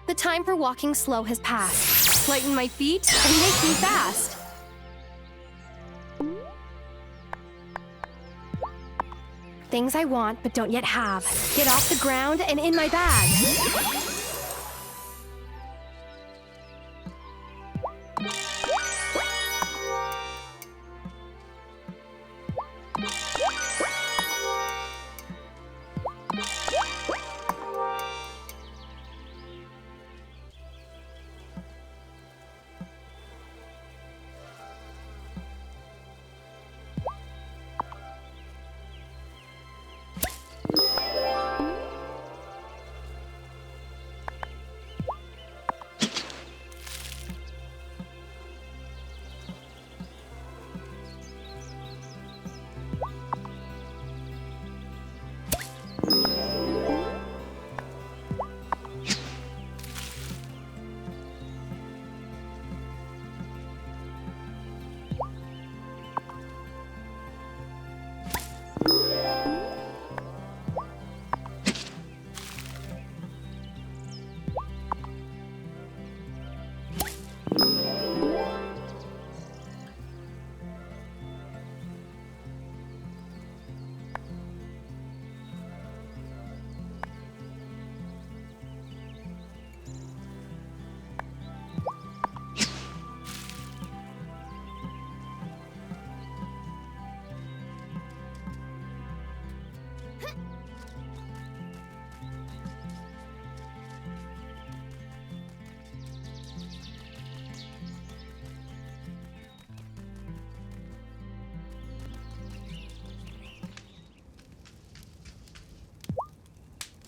The time for walking slow has passed. Lighten my feet and make me fast. Things I want but don't yet have. Get off the ground and in my bag.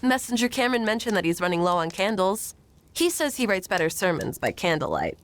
Messenger Cameron mentioned that he's running low on candles. He says he writes better sermons by candlelight.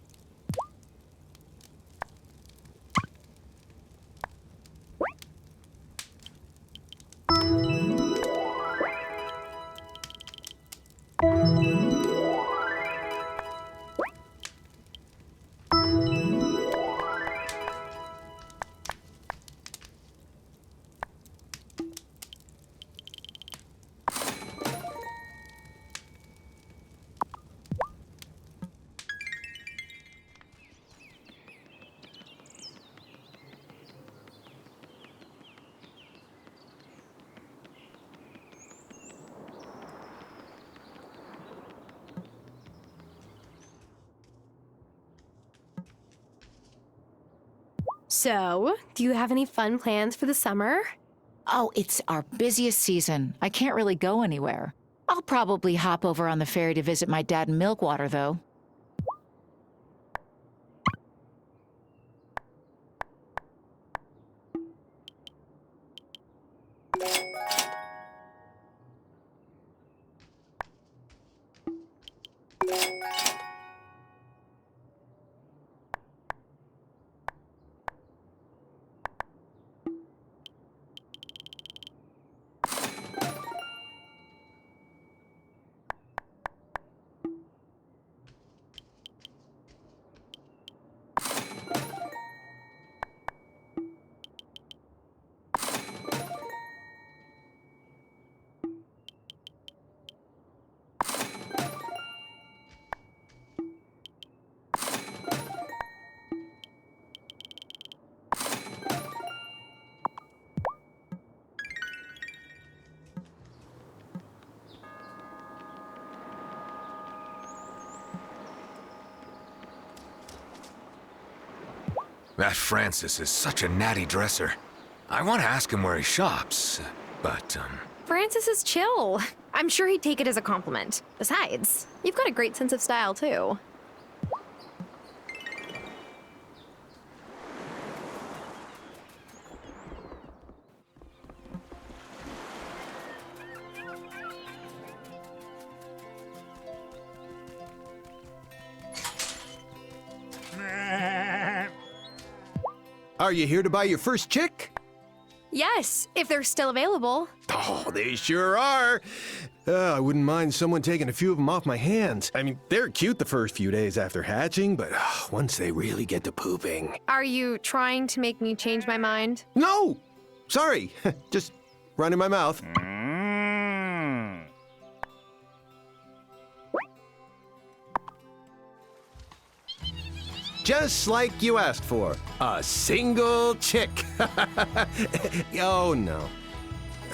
So, do you have any fun plans for the summer? Oh, it's our busiest season. I can't really go anywhere. I'll probably hop over on the ferry to visit my dad in Milkwater, though. That Francis is such a natty dresser. I want to ask him where he shops, but, Francis is chill. I'm sure he'd take it as a compliment. Besides, you've got a great sense of style, too. Are you here to buy your first chick? Yes, if they're still available. Oh, they sure are. I wouldn't mind someone taking a few of them off my hands. I mean, they're cute the first few days after hatching, but once they really get to pooping. Are you trying to make me change my mind? No! Sorry, just running my mouth. Just like you asked for. A single chick. Oh, no.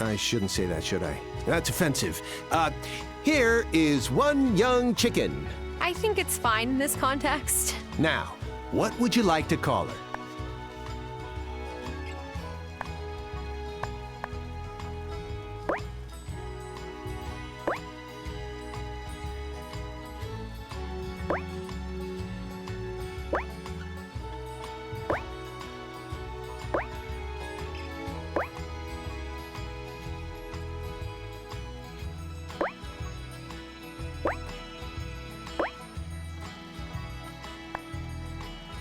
I shouldn't say that, should I? That's offensive. Here is one young chicken. I think it's fine in this context. Now, what would you like to call her?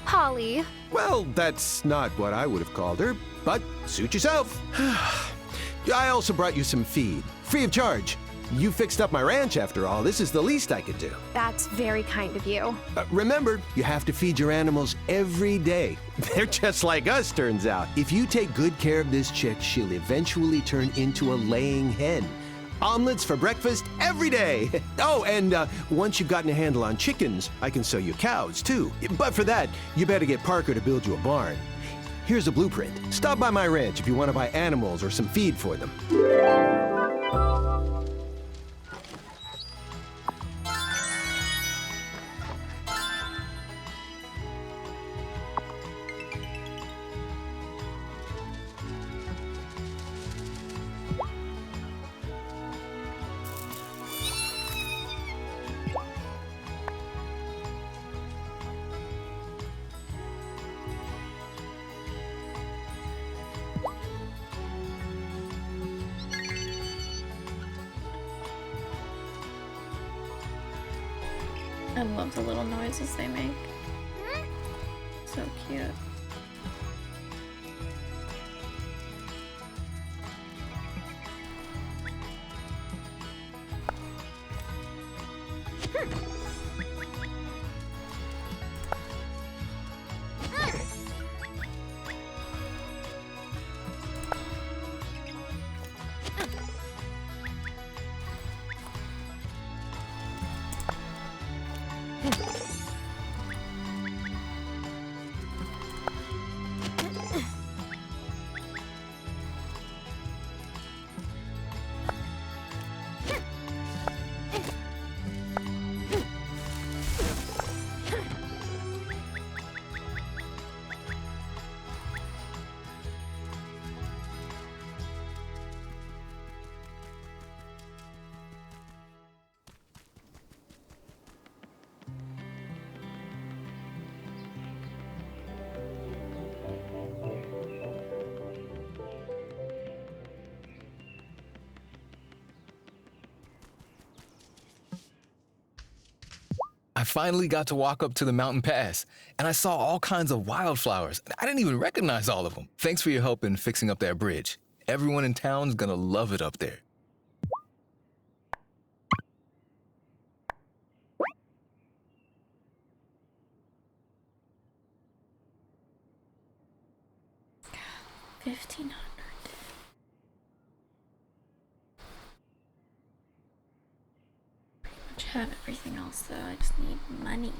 Holly. Well, that's not what I would have called her, but suit yourself. I also brought you some feed, free of charge. You fixed up my ranch after all. This is the least I could do. That's very kind of you. Remember, you have to feed your animals every day. They're just like us, turns out. If you take good care of this chick, she'll eventually turn into a laying hen. Omelets for breakfast every day. Oh, and once you've gotten a handle on chickens, I can sell you cows, too. But for that, you better get Parker to build you a barn. Here's a blueprint. Stop by my ranch if you want to buy animals or some feed for them. I love the little noises they make. So cute. I finally got to walk up to the mountain pass, and I saw all kinds of wildflowers. I didn't even recognize all of them. Thanks for your help in fixing up that bridge. Everyone in town's gonna love it up there. $1,500. Have everything else though, I just need monies.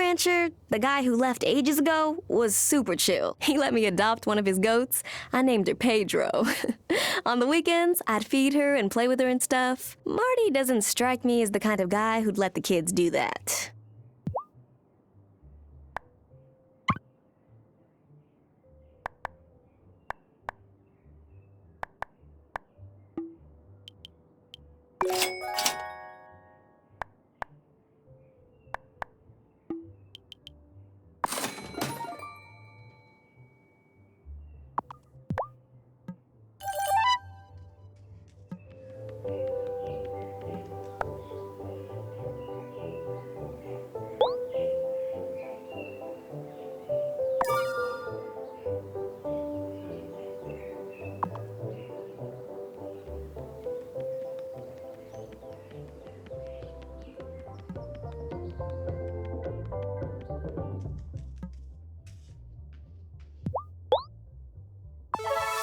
rancher, the guy who left ages ago, was super chill. He let me adopt one of his goats. I named her Pedro. On the weekends, I'd feed her and play with her and stuff. Marty doesn't strike me as the kind of guy who'd let the kids do that.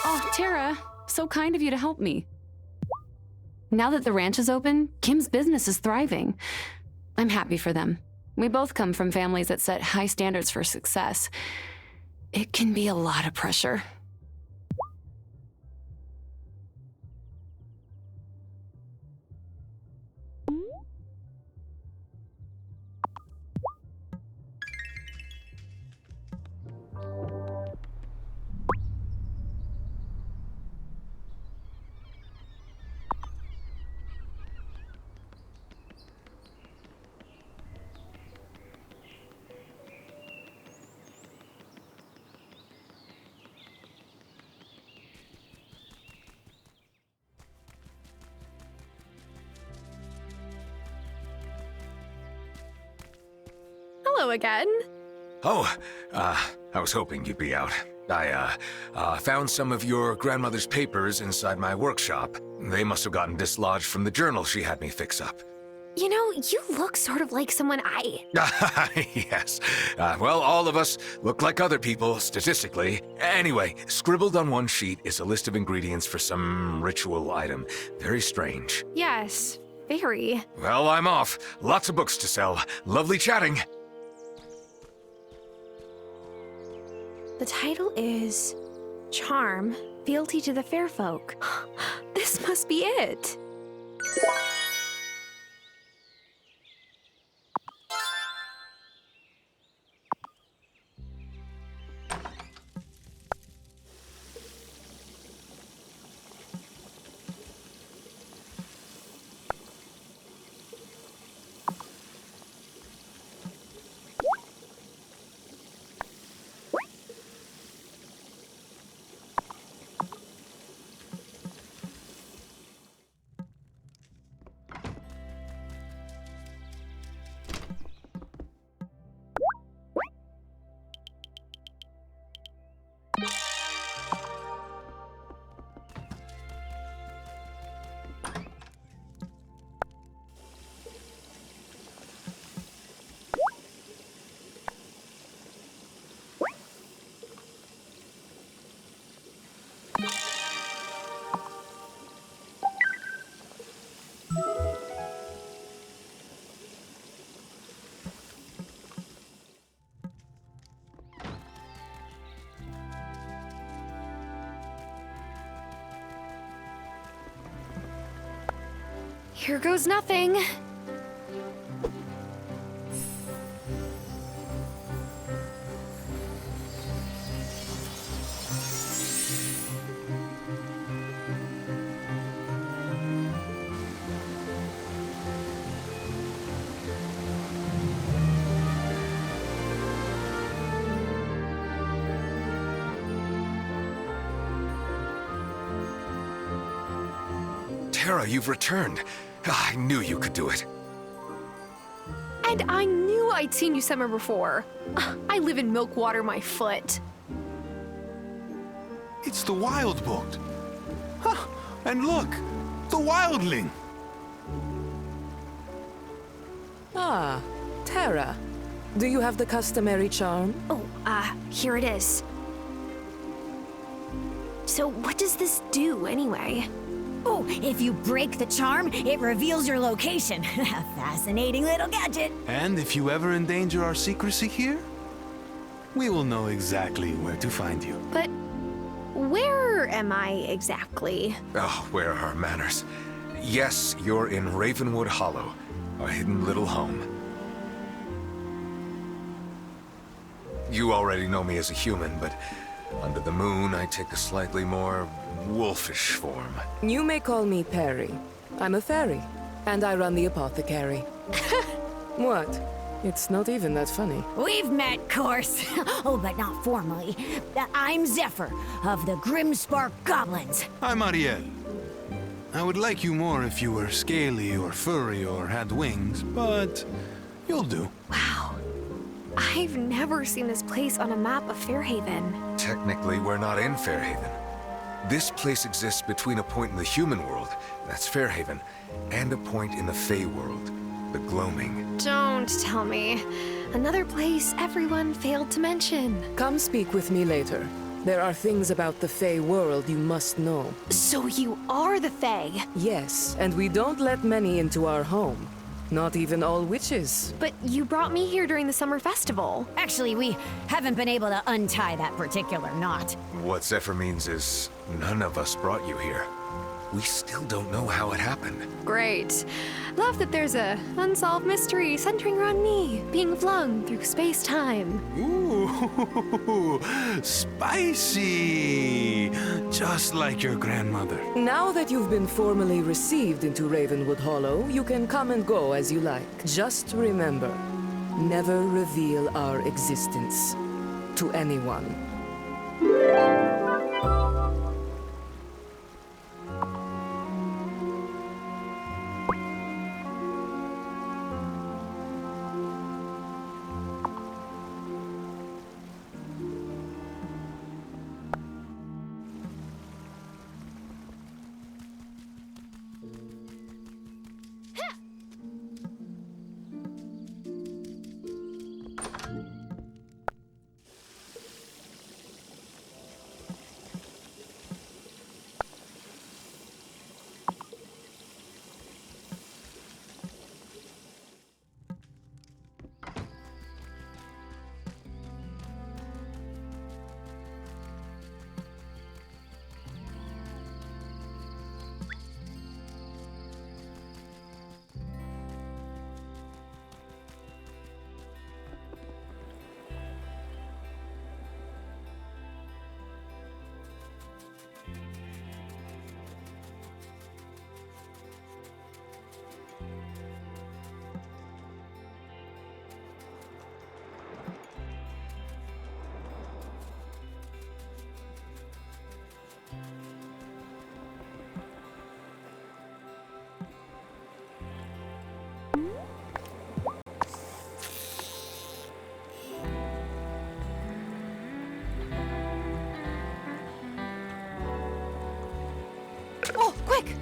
Oh, Tara, so kind of you to help me. Now that the ranch is open, Kim's business is thriving. I'm happy for them. We both come from families that set high standards for success. It can be a lot of pressure. Hello again. Oh, I was hoping you'd be out. I found some of your grandmother's papers inside my workshop. They must have gotten dislodged from the journal she had me fix up. You know, you look sort of like someone I... Yes. Well, all of us look like other people, statistically. Anyway, scribbled on one sheet is a list of ingredients for some ritual item. Very strange. Yes, very. Well, I'm off. Lots of books to sell. Lovely chatting. The title is Charm, Fealty to the Fair Folk. This must be it. Here goes nothing. Tara, you've returned. I knew you could do it. And I knew I'd seen you somewhere before. I live in Milkwater, my foot. It's the Wylde boat. Huh, and look, the wildling. Ah, Tara. Do you have the customary charm? Oh, here it is. So what does this do, anyway? Oh, if you break the charm, it reveals your location. Fascinating little gadget. And if you ever endanger our secrecy here, we will know exactly where to find you. But where am I exactly? Oh, where are our manners? Yes, you're in Ravenwood Hollow, a hidden little home. You already know me as a human, but under the moon, I take a slightly more wolfish form. You may call me Perry. I'm a fairy, and I run the apothecary. What? It's not even that funny. We've met, course. Oh, but not formally. I'm Zephyr, of the Grimspark Goblins. I'm Ariel. I would like you more if you were scaly or furry or had wings, but you'll do. Wow. I've never seen this place on a map of Fairhaven. Technically, we're not in Fairhaven. This place exists between a point in the human world, that's Fairhaven, and a point in the Fey world, the Gloaming. Don't tell me. Another place everyone failed to mention. Come speak with me later. There are things about the Fey world you must know. So you are the Fey? Yes, and we don't let many into our home. Not even all witches. But you brought me here during the summer festival. Actually, we haven't been able to untie that particular knot. What Zephyr means is, none of us brought you here. We still don't know how it happened. Great. Love that there's a unsolved mystery centering around me, being flung through space-time. Ooh, spicy! Just like your grandmother. Now that you've been formally received into Ravenwood Hollow, you can come and go as you like. Just remember, never reveal our existence to anyone. Oh, quick!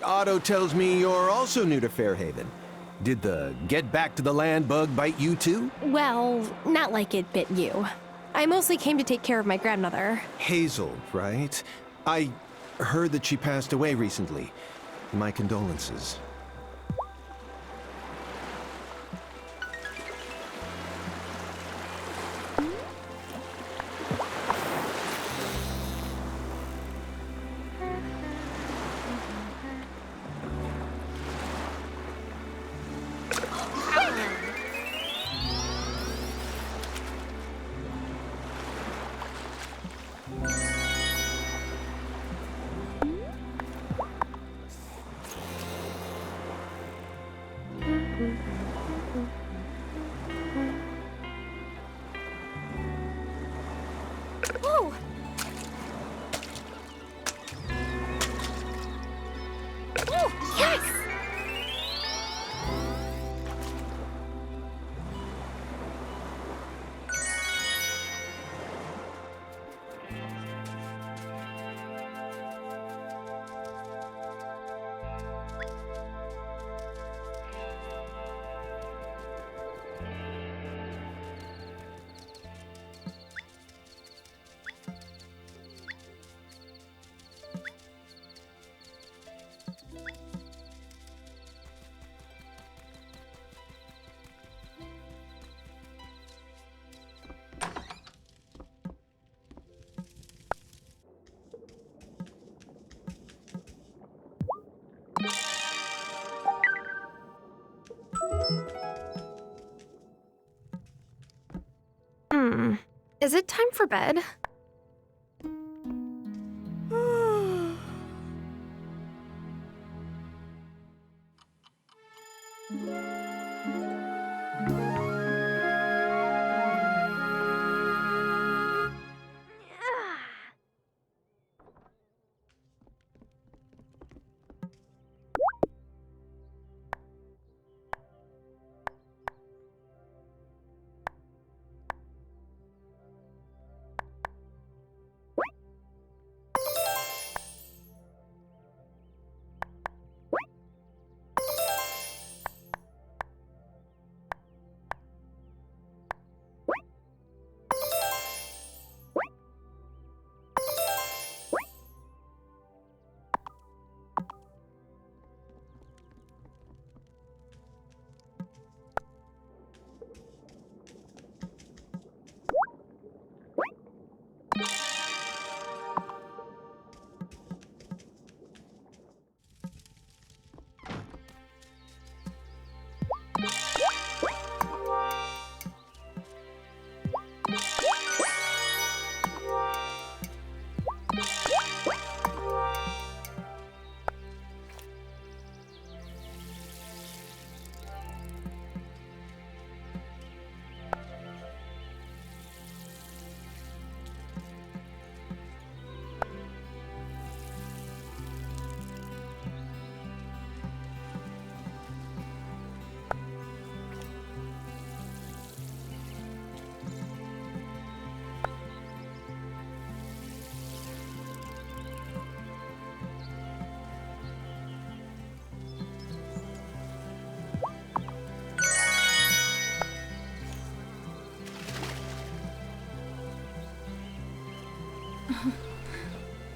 Otto tells me you're also new to Fairhaven. Did the get back to the land bug bite you too? Well, not like it bit you. I mostly came to take care of my grandmother. Hazel, right? I heard that she passed away recently. My condolences. Is it time for bed?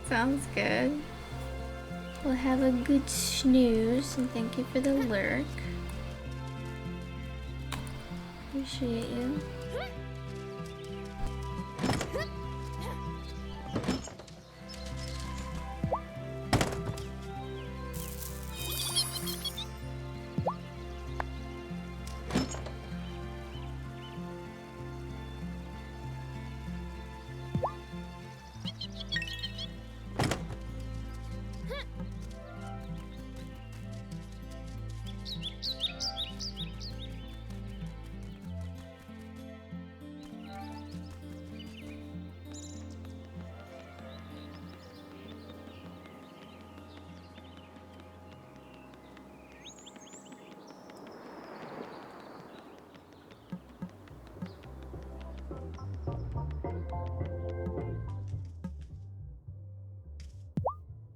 Sounds good. We'll have a good snooze and thank you for the lurk. Appreciate you.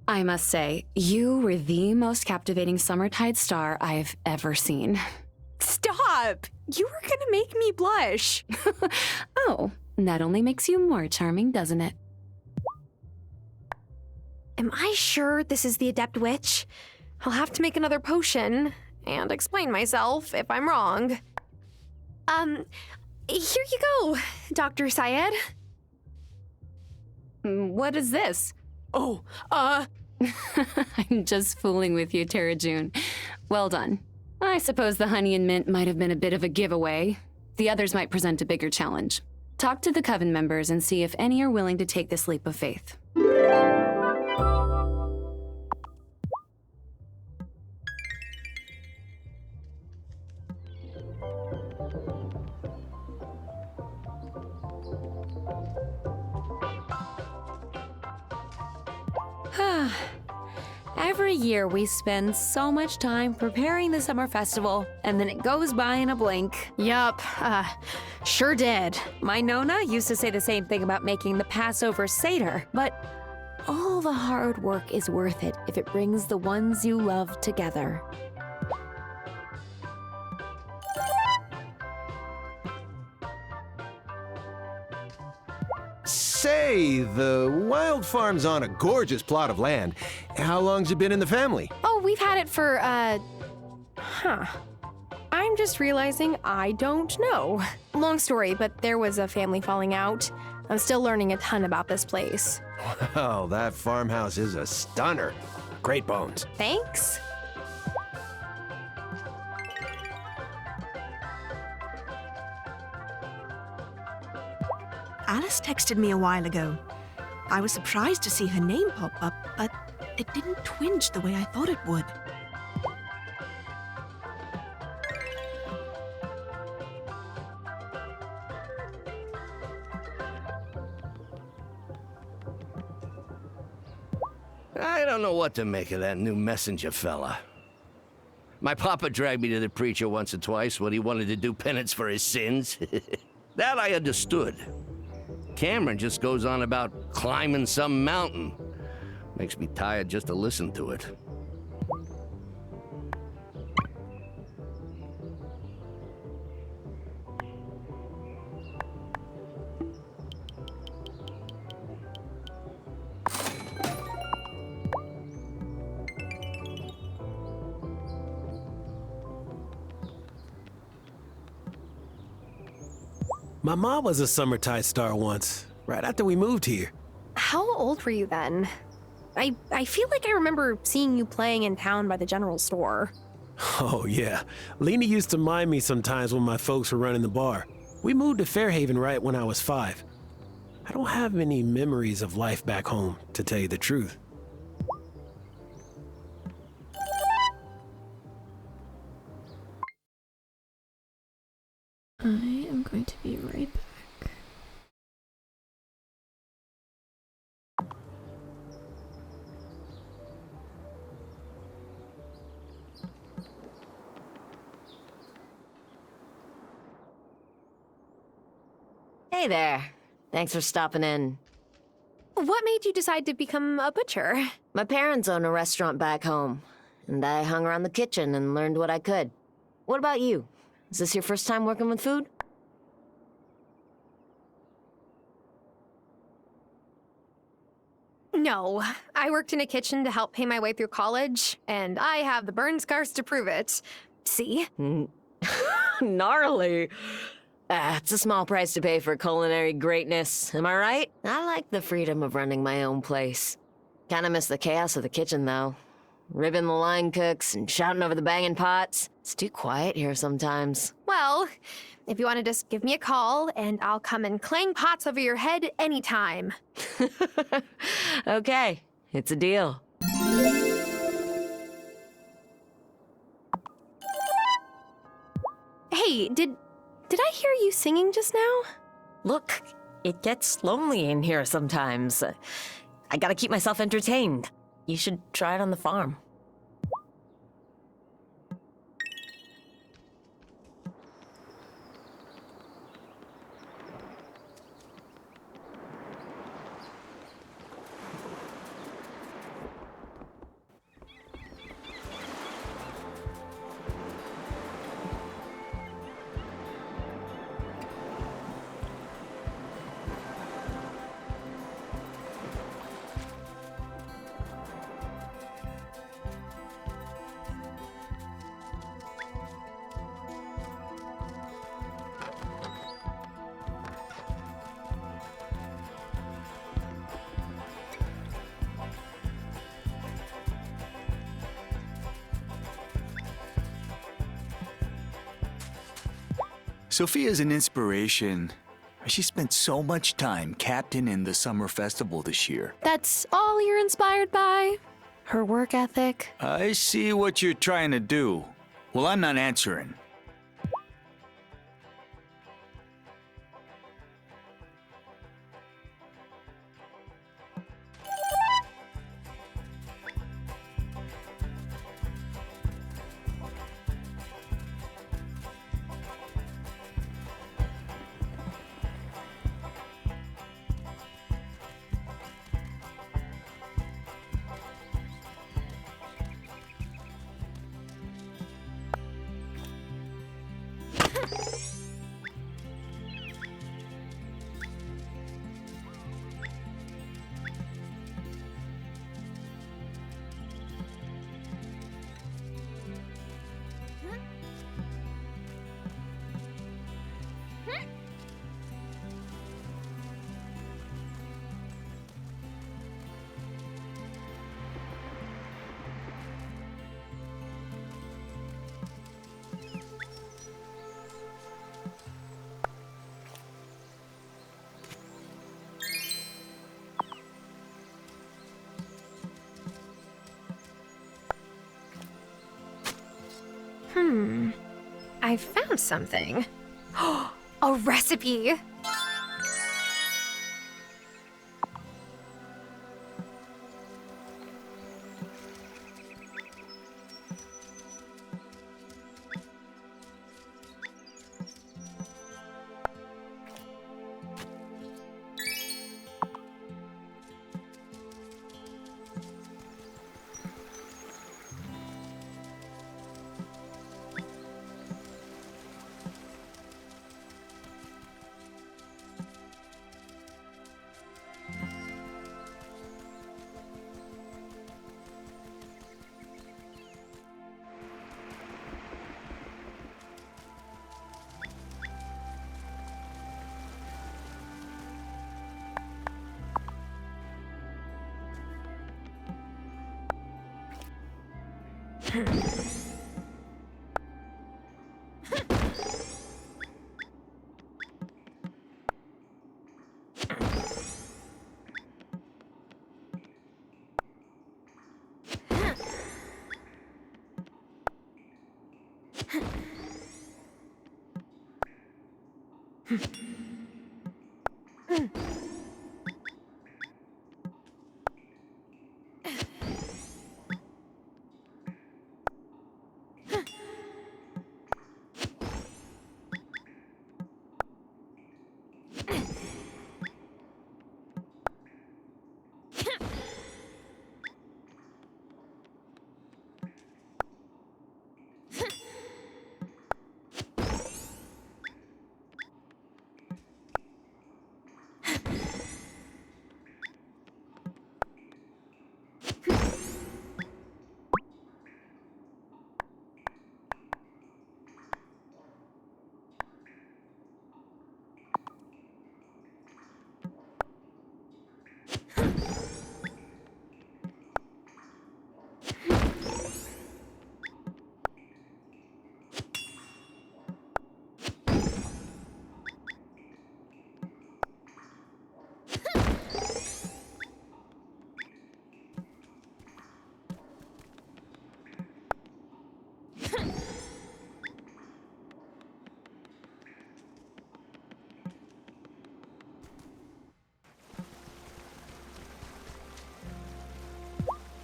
I must say, you were the most captivating summertide star I've ever seen. Stop! You were gonna make me blush. Oh, that only makes you more charming, doesn't it? Am I sure this is the Adept Witch? I'll have to make another potion and explain myself if I'm wrong. Here you go, Dr. Syed. What is this? Oh, I'm just fooling with you, Tara June. Well done. I suppose the honey and mint might have been a bit of a giveaway. The others might present a bigger challenge. Talk to the Coven members and see if any are willing to take this leap of faith. Every year we spend so much time preparing the summer festival, and then it goes by in a blink. Yup, sure did. My Nona used to say the same thing about making the Passover Seder, but all the hard work is worth it if it brings the ones you love together. Say, the Wylde Farm's on a gorgeous plot of land. How long's it been in the family? Oh, we've had it for, I'm just realizing I don't know. Long story, but there was a family falling out. I'm still learning a ton about this place. Wow, that farmhouse is a stunner. Great bones. Thanks. Alice texted me a while ago. I was surprised to see her name pop up, but it didn't twinge the way I thought it would. I don't know what to make of that new messenger fella. My papa dragged me to the preacher once or twice when he wanted to do penance for his sins. That I understood. Cameron just goes on about climbing some mountain. Makes me tired just to listen to it. My mom was a Summertide star once, right after we moved here. How old were you then? I feel like I remember seeing you playing in town by the general store. Oh, yeah. Lena used to mind me sometimes when my folks were running the bar. We moved to Fairhaven right when I was 5. I don't have many memories of life back home, to tell you the truth. I am going to be right back. Hey there. Thanks for stopping in. What made you decide to become a butcher? My parents own a restaurant back home, and I hung around the kitchen and learned what I could. What about you? Is this your first time working with food? No, I worked in a kitchen to help pay my way through college, and I have the burn scars to prove it. See? Gnarly. It's a small price to pay for culinary greatness, am I right? I like the freedom of running my own place. Kinda miss the chaos of the kitchen, though. Ribbing the line cooks and shouting over the banging pots. It's too quiet here sometimes. Well, if you want to just give me a call, and I'll come and clang pots over your head anytime. Okay, it's a deal. Hey, did I hear you singing just now? Look, it gets lonely in here sometimes. I gotta keep myself entertained. You should try it on the farm. Sophia's an inspiration. She spent so much time captaining the summer festival this year. That's all you're inspired by? Her work ethic? I see what you're trying to do. Well, I'm not answering. I found something. A recipe!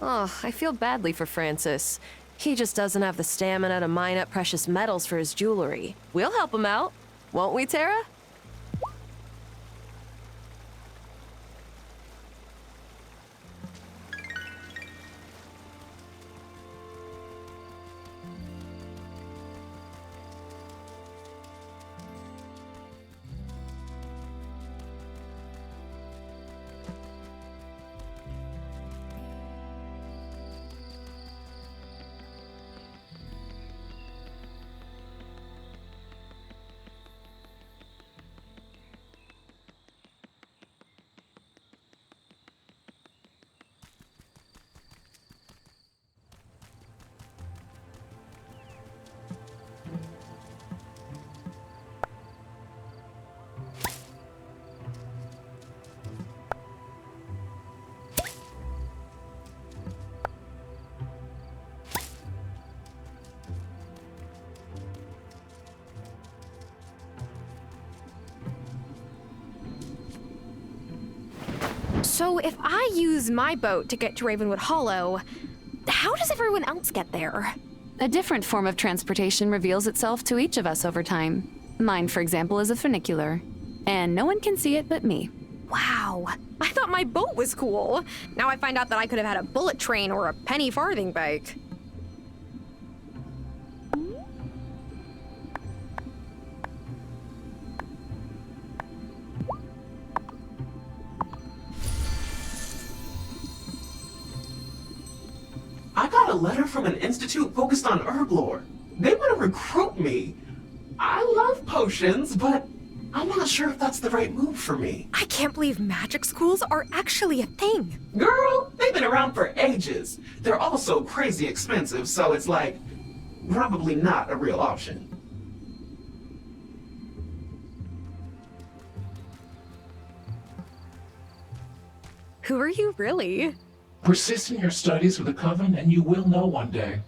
Oh, I feel badly for Francis. He just doesn't have the stamina to mine up precious metals for his jewelry. We'll help him out, won't we, Tara? So if I use my boat to get to Ravenwood Hollow, how does everyone else get there? A different form of transportation reveals itself to each of us over time. Mine, for example, is a funicular. And no one can see it but me. Wow. I thought my boat was cool. Now I find out that I could have had a bullet train or a penny farthing bike. I got a letter from an institute focused on herb lore. They want to recruit me. I love potions, but I'm not sure if that's the right move for me. I can't believe magic schools are actually a thing. Girl, they've been around for ages. They're also crazy expensive, so it's like, probably not a real option. Who are you really? Persist in your studies with the Coven and you will know one day.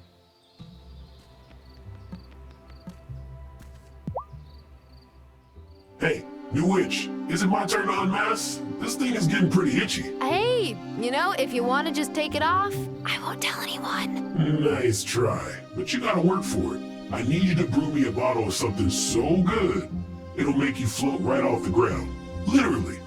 Hey, new witch, is it my turn to unmask? This thing is getting pretty itchy. Hey, if you want to just take it off, I won't tell anyone. Nice try, but you gotta work for it. I need you to brew me a bottle of something so good, it'll make you float right off the ground. Literally.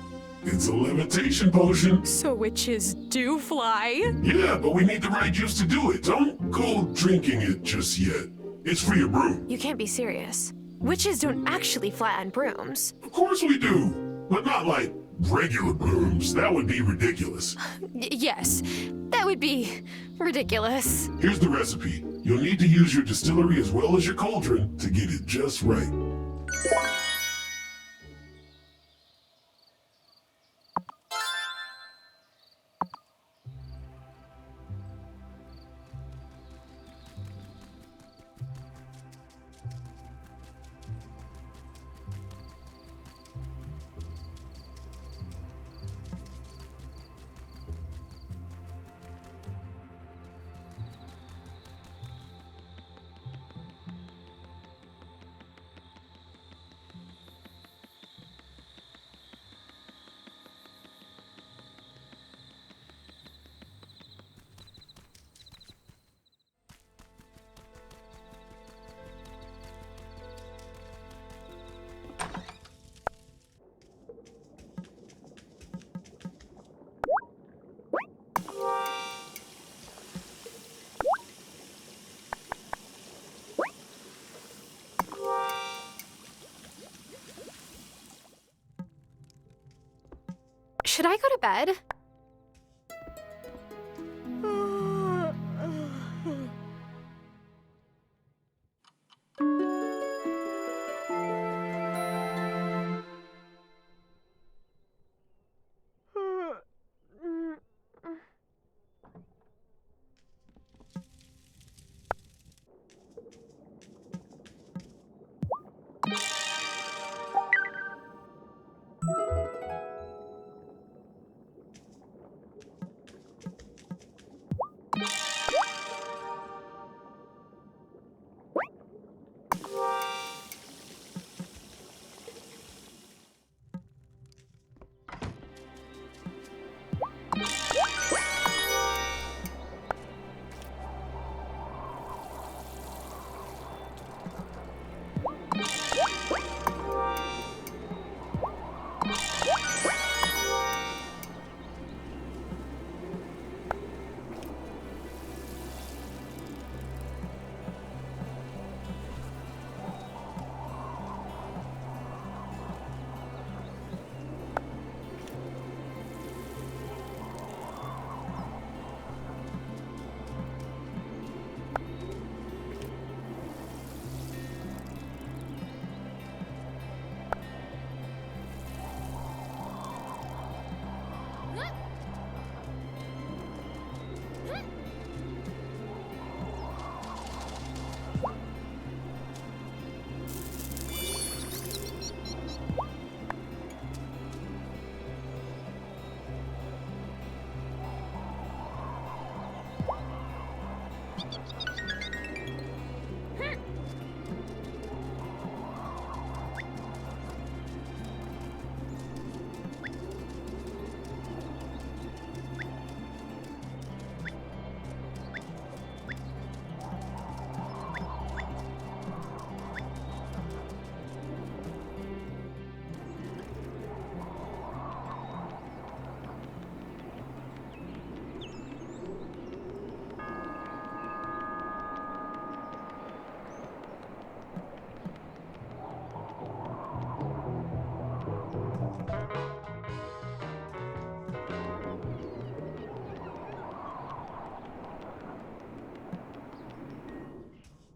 It's a levitation potion. So witches do fly? Yeah, but we need the right juice to do it. Don't go drinking it just yet. It's for your broom. You can't be serious. Witches don't actually fly on brooms. Of course we do, but not like regular brooms. That would be ridiculous. Yes, that would be ridiculous. Here's the recipe. You'll need to use your distillery as well as your cauldron to get it just right. Should I go to bed?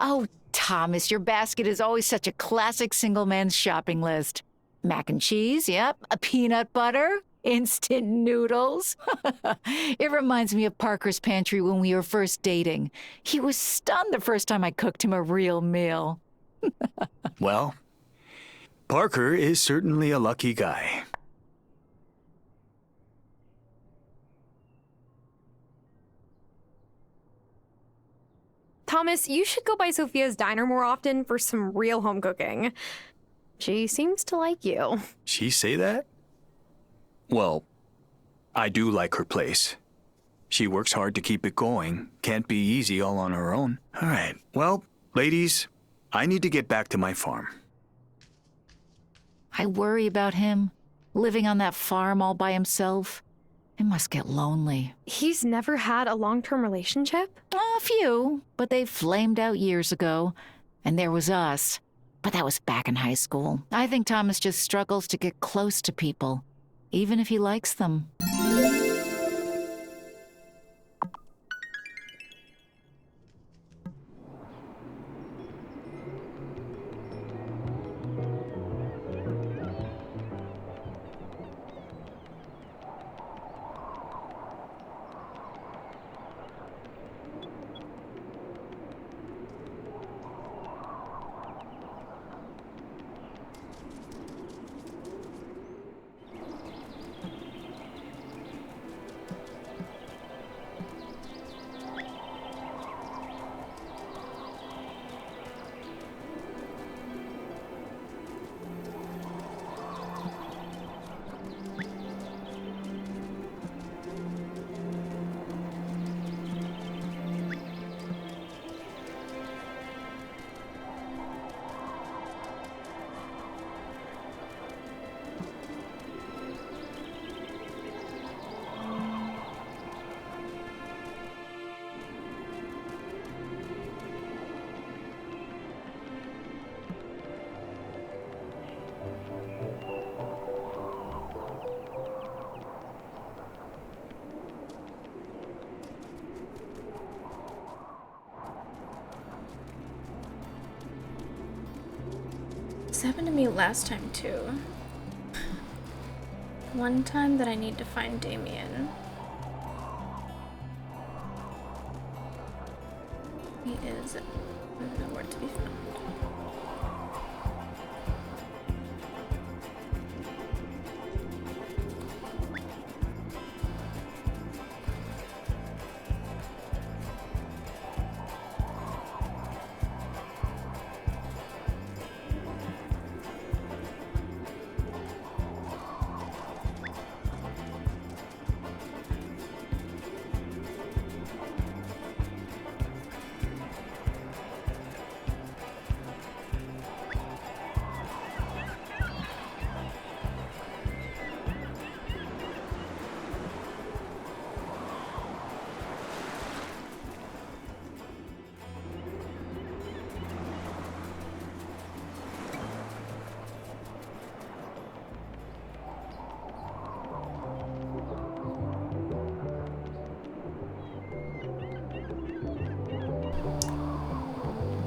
Oh, Thomas, your basket is always such a classic single man's shopping list. Mac and cheese, yep. A peanut butter, instant noodles. It reminds me of Parker's pantry when we were first dating. He was stunned the first time I cooked him a real meal. Well, Parker is certainly a lucky guy. Thomas, you should go by Sophia's diner more often for some real home cooking. She seems to like you. She say that? Well, I do like her place. She works hard to keep it going. Can't be easy all on her own. All right, well, ladies, I need to get back to my farm. I worry about him, living on that farm all by himself. It must get lonely. He's never had a long-term relationship? A few, but they flamed out years ago. And there was us. But that was back in high school. I think Thomas just struggles to get close to people, even if he likes them. This happened to me last time too. One time that I need to find Damien. He is nowhere to be found.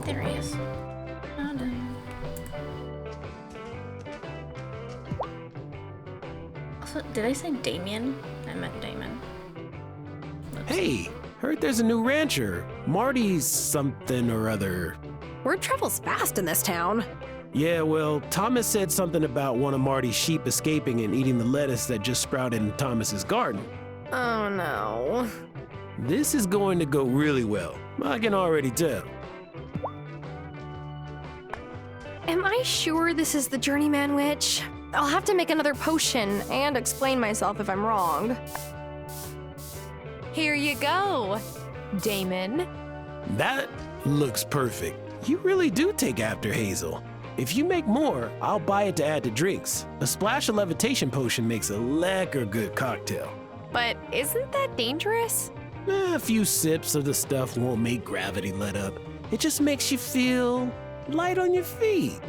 There he is. Found him. Also, did I say Damien? I meant Damon. Hey, heard there's a new rancher. Marty's something or other. Word travels fast in this town. Yeah, well, Thomas said something about one of Marty's sheep escaping and eating the lettuce that just sprouted in Thomas's garden. Oh no. This is going to go really well. I can already tell. Am I sure this is the Journeyman Witch? I'll have to make another potion and explain myself if I'm wrong. Here you go, Damon. That looks perfect. You really do take after Hazel. If you make more, I'll buy it to add to drinks. A splash of levitation potion makes a lekker good cocktail. But isn't that dangerous? A few sips of the stuff won't make gravity let up. It just makes you feel light on your feet.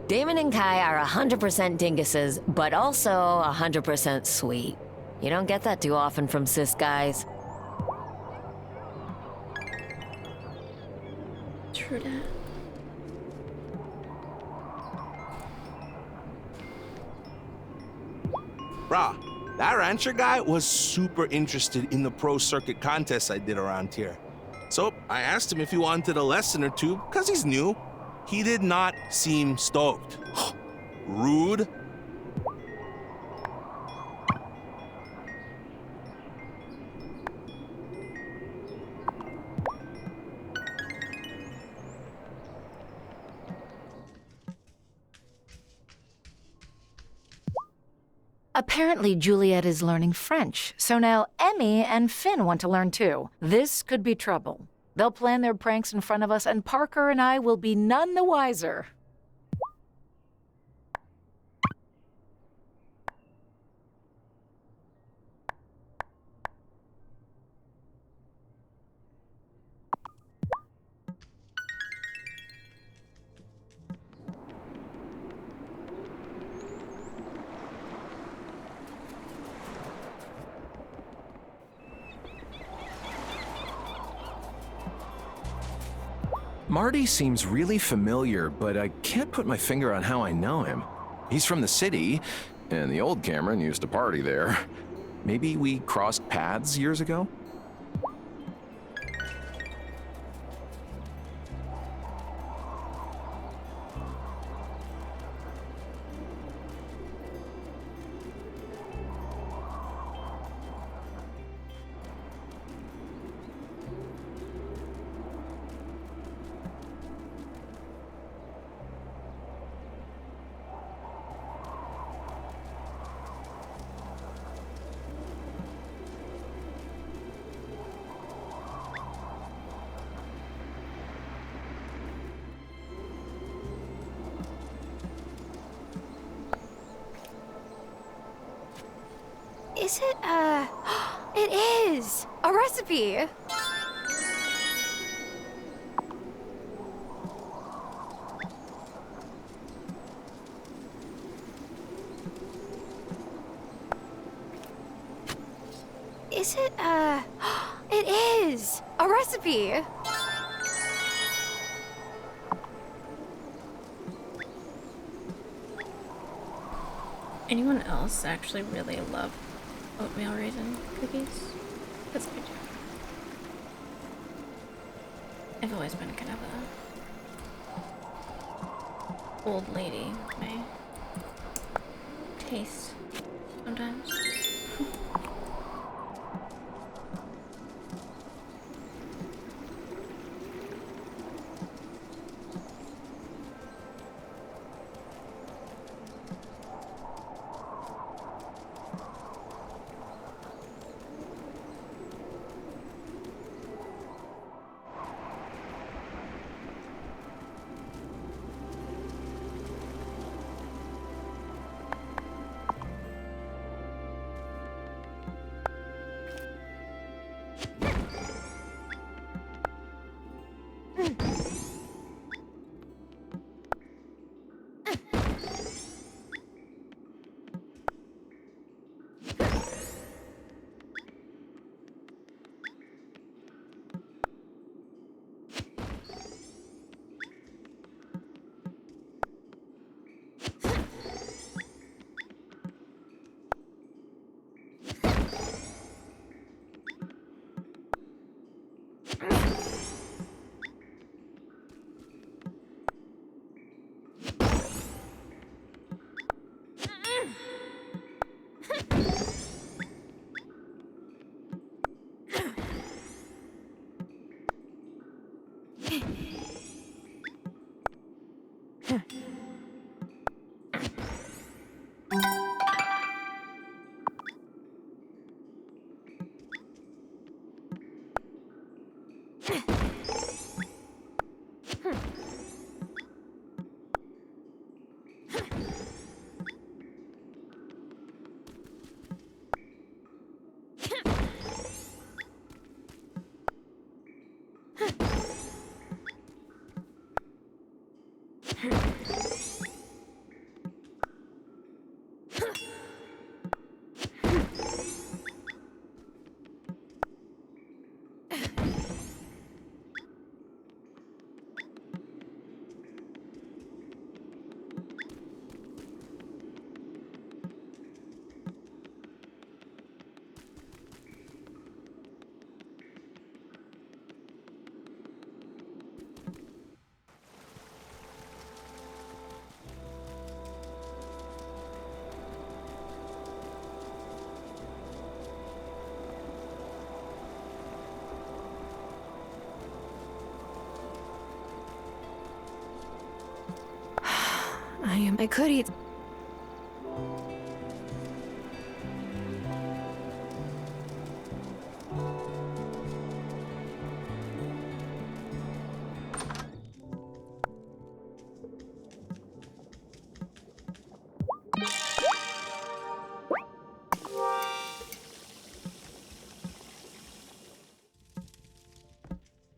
Damon and Kai are 100% dinguses, but also 100% sweet. You don't get that too often from cis guys. True that. Brah, that rancher guy was super interested in the pro circuit contests I did around here. So I asked him if he wanted a lesson or two, because he's new. He did not seem stoked. Rude. Apparently, Juliet is learning French, so now Emmy and Finn want to learn too. This could be trouble. They'll plan their pranks in front of us, and Parker and I will be none the wiser. Marty seems really familiar, but I can't put my finger on how I know him. He's from the city, and the old Cameron used to party there. Maybe we crossed paths years ago? Is it, it is! A recipe! Is it, it is! A recipe! Anyone else actually really love oatmeal raisin cookies? Because I do. I've always been kind of a old lady with my taste sometimes. I could eat.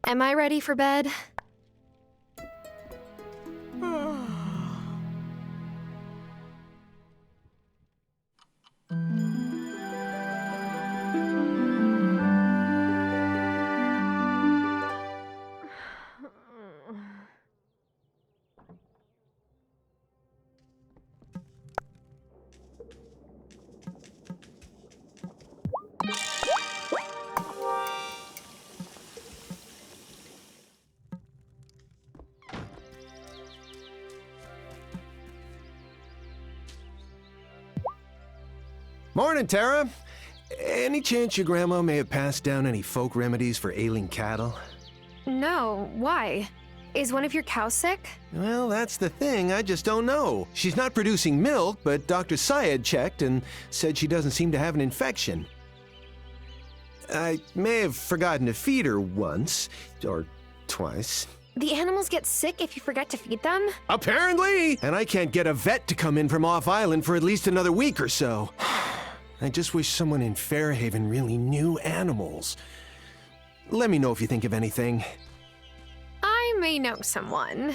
Am I ready for bed? Morning, Tara. Any chance your grandma may have passed down any folk remedies for ailing cattle? No, why? Is one of your cows sick? Well, that's the thing. I just don't know. She's not producing milk, but Dr. Syed checked and said she doesn't seem to have an infection. I may have forgotten to feed her once, or twice. The animals get sick if you forget to feed them? Apparently! And I can't get a vet to come in from off-island for at least another week or so. I just wish someone in Fairhaven really knew animals. Let me know if you think of anything. I may know someone.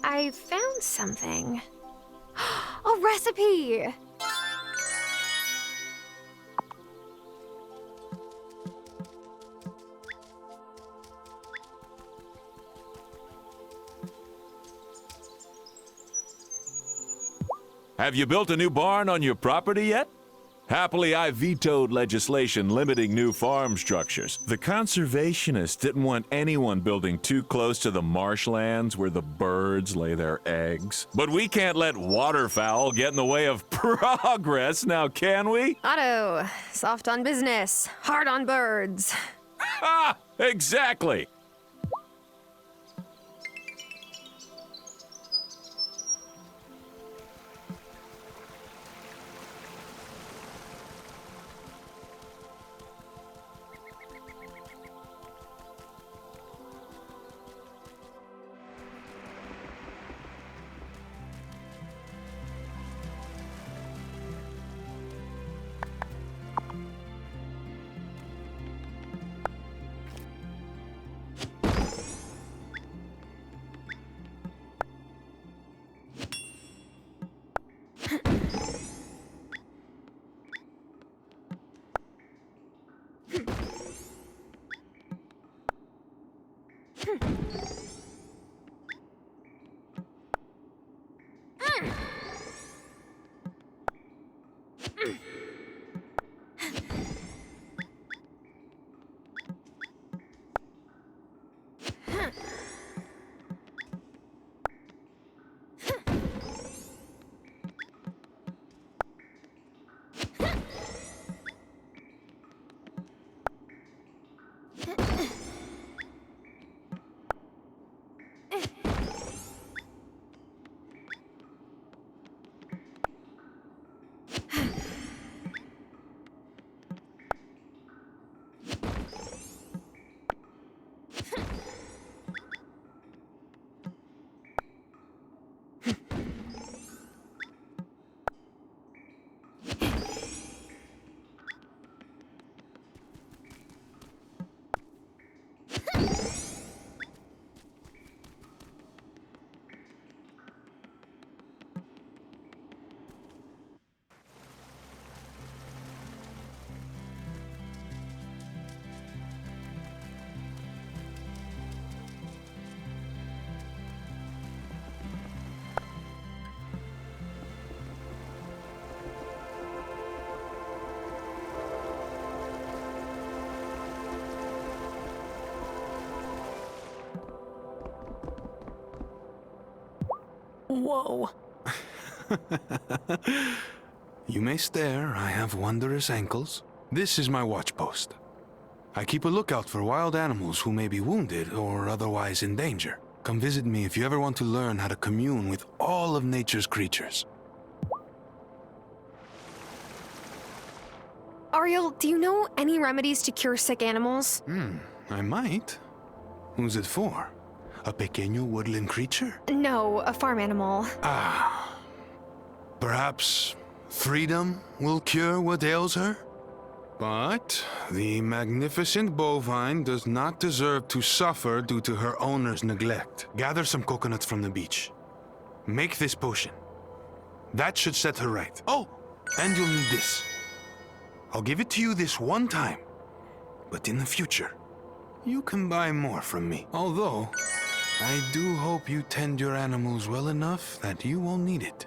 I found something. A recipe! Have you built a new barn on your property yet? Happily, I vetoed legislation limiting new farm structures. The conservationists didn't want anyone building too close to the marshlands where the birds lay their eggs. But we can't let waterfowl get in the way of progress, now can we? Otto, soft on business, hard on birds. Ha! Exactly! Whoa. You may stare, I have wondrous ankles. This is my watch post. I keep a lookout for wild animals who may be wounded or otherwise in danger. Come visit me if you ever want to learn how to commune with all of nature's creatures. Ariel, do you know any remedies to cure sick animals? I might. Who's it for? A pequeño woodland creature? No, a farm animal. Perhaps freedom will cure what ails her? But the magnificent bovine does not deserve to suffer due to her owner's neglect. Gather some coconuts from the beach. Make this potion. That should set her right. Oh, and you'll need this. I'll give it to you this one time. But in the future, you can buy more from me. Although, I do hope you tend your animals well enough that you won't need it.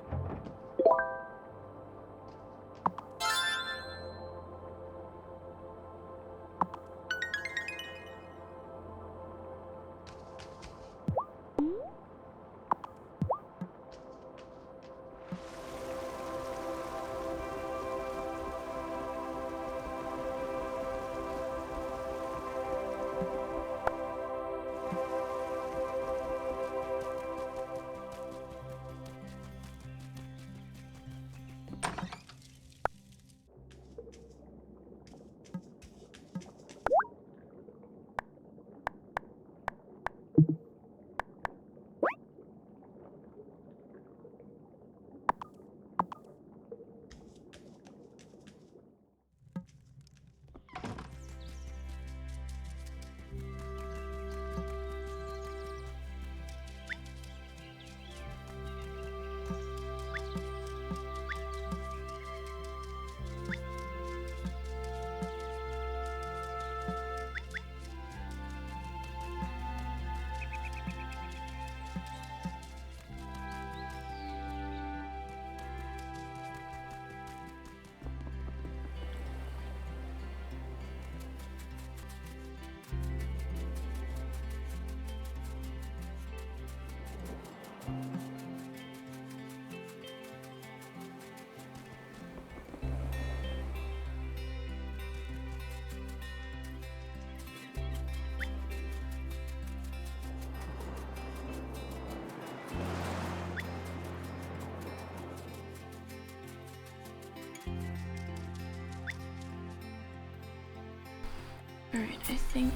Alright, I think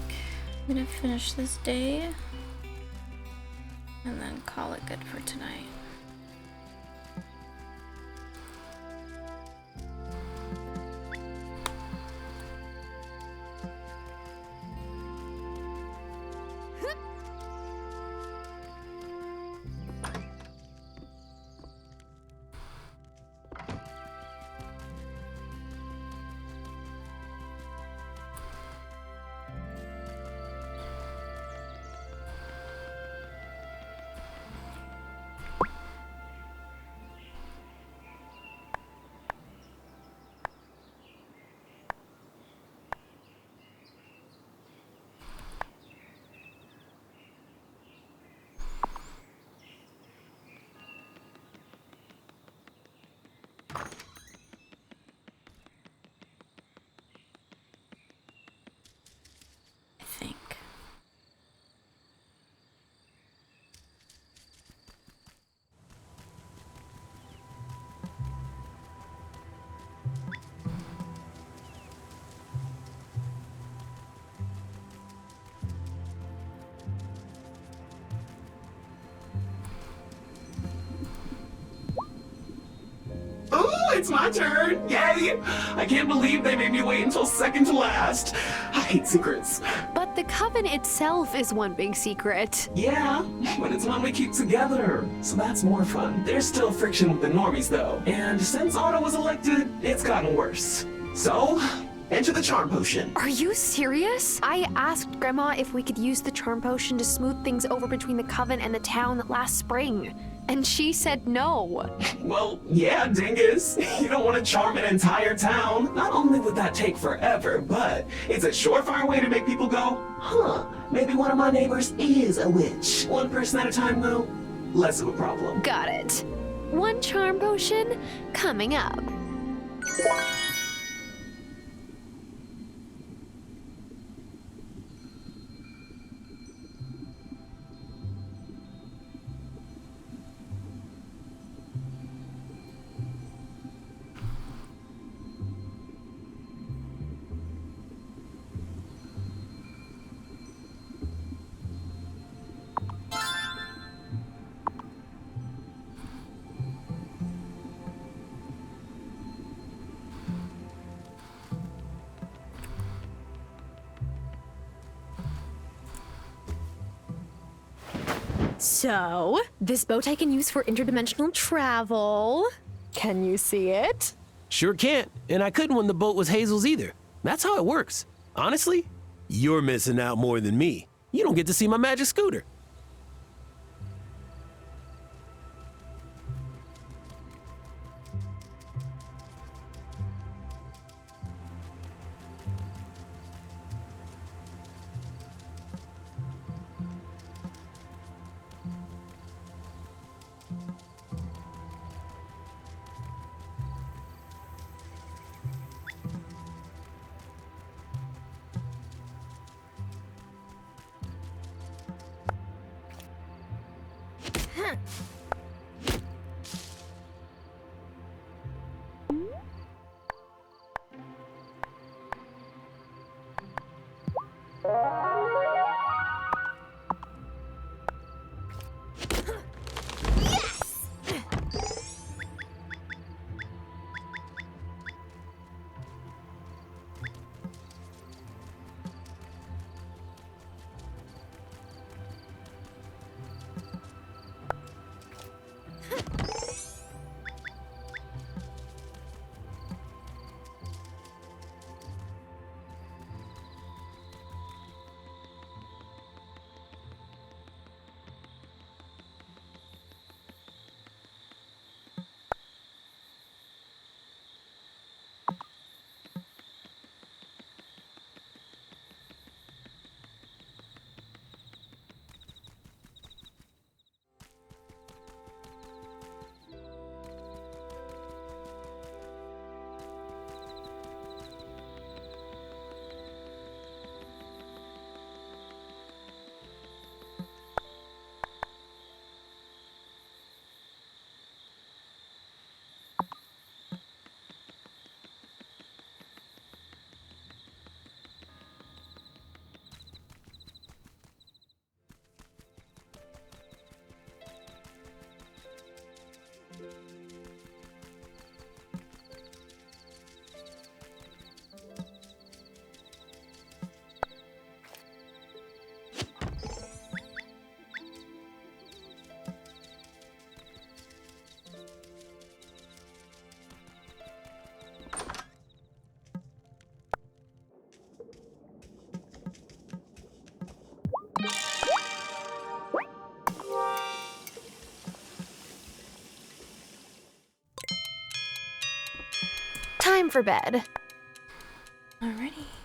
I'm gonna finish this day and then call it good for tonight. I think. Ooh, it's my turn! Yay! I can't believe they made me wait until second to last. I hate secrets. But the coven itself is one big secret. Yeah, but it's one we keep together, so that's more fun. There's still friction with the normies, though, and since Otto was elected, it's gotten worse. So, enter the charm potion. Are you serious? I asked Grandma if we could use the charm potion to smooth things over between the coven and the town last spring, and she said no. Well, yeah, dingus. You don't want to charm an entire town. Not only would that take forever, but it's a surefire way to make people go, huh, maybe one of my neighbors is a witch. One person at a time, though, less of a problem. Got it. One charm potion coming up. So, this boat I can use for interdimensional travel. Can you see it? Sure can't, and I couldn't when the boat was Hazel's either. That's how it works. Honestly, you're missing out more than me. You don't get to see my magic scooter. Time for bed. Alrighty.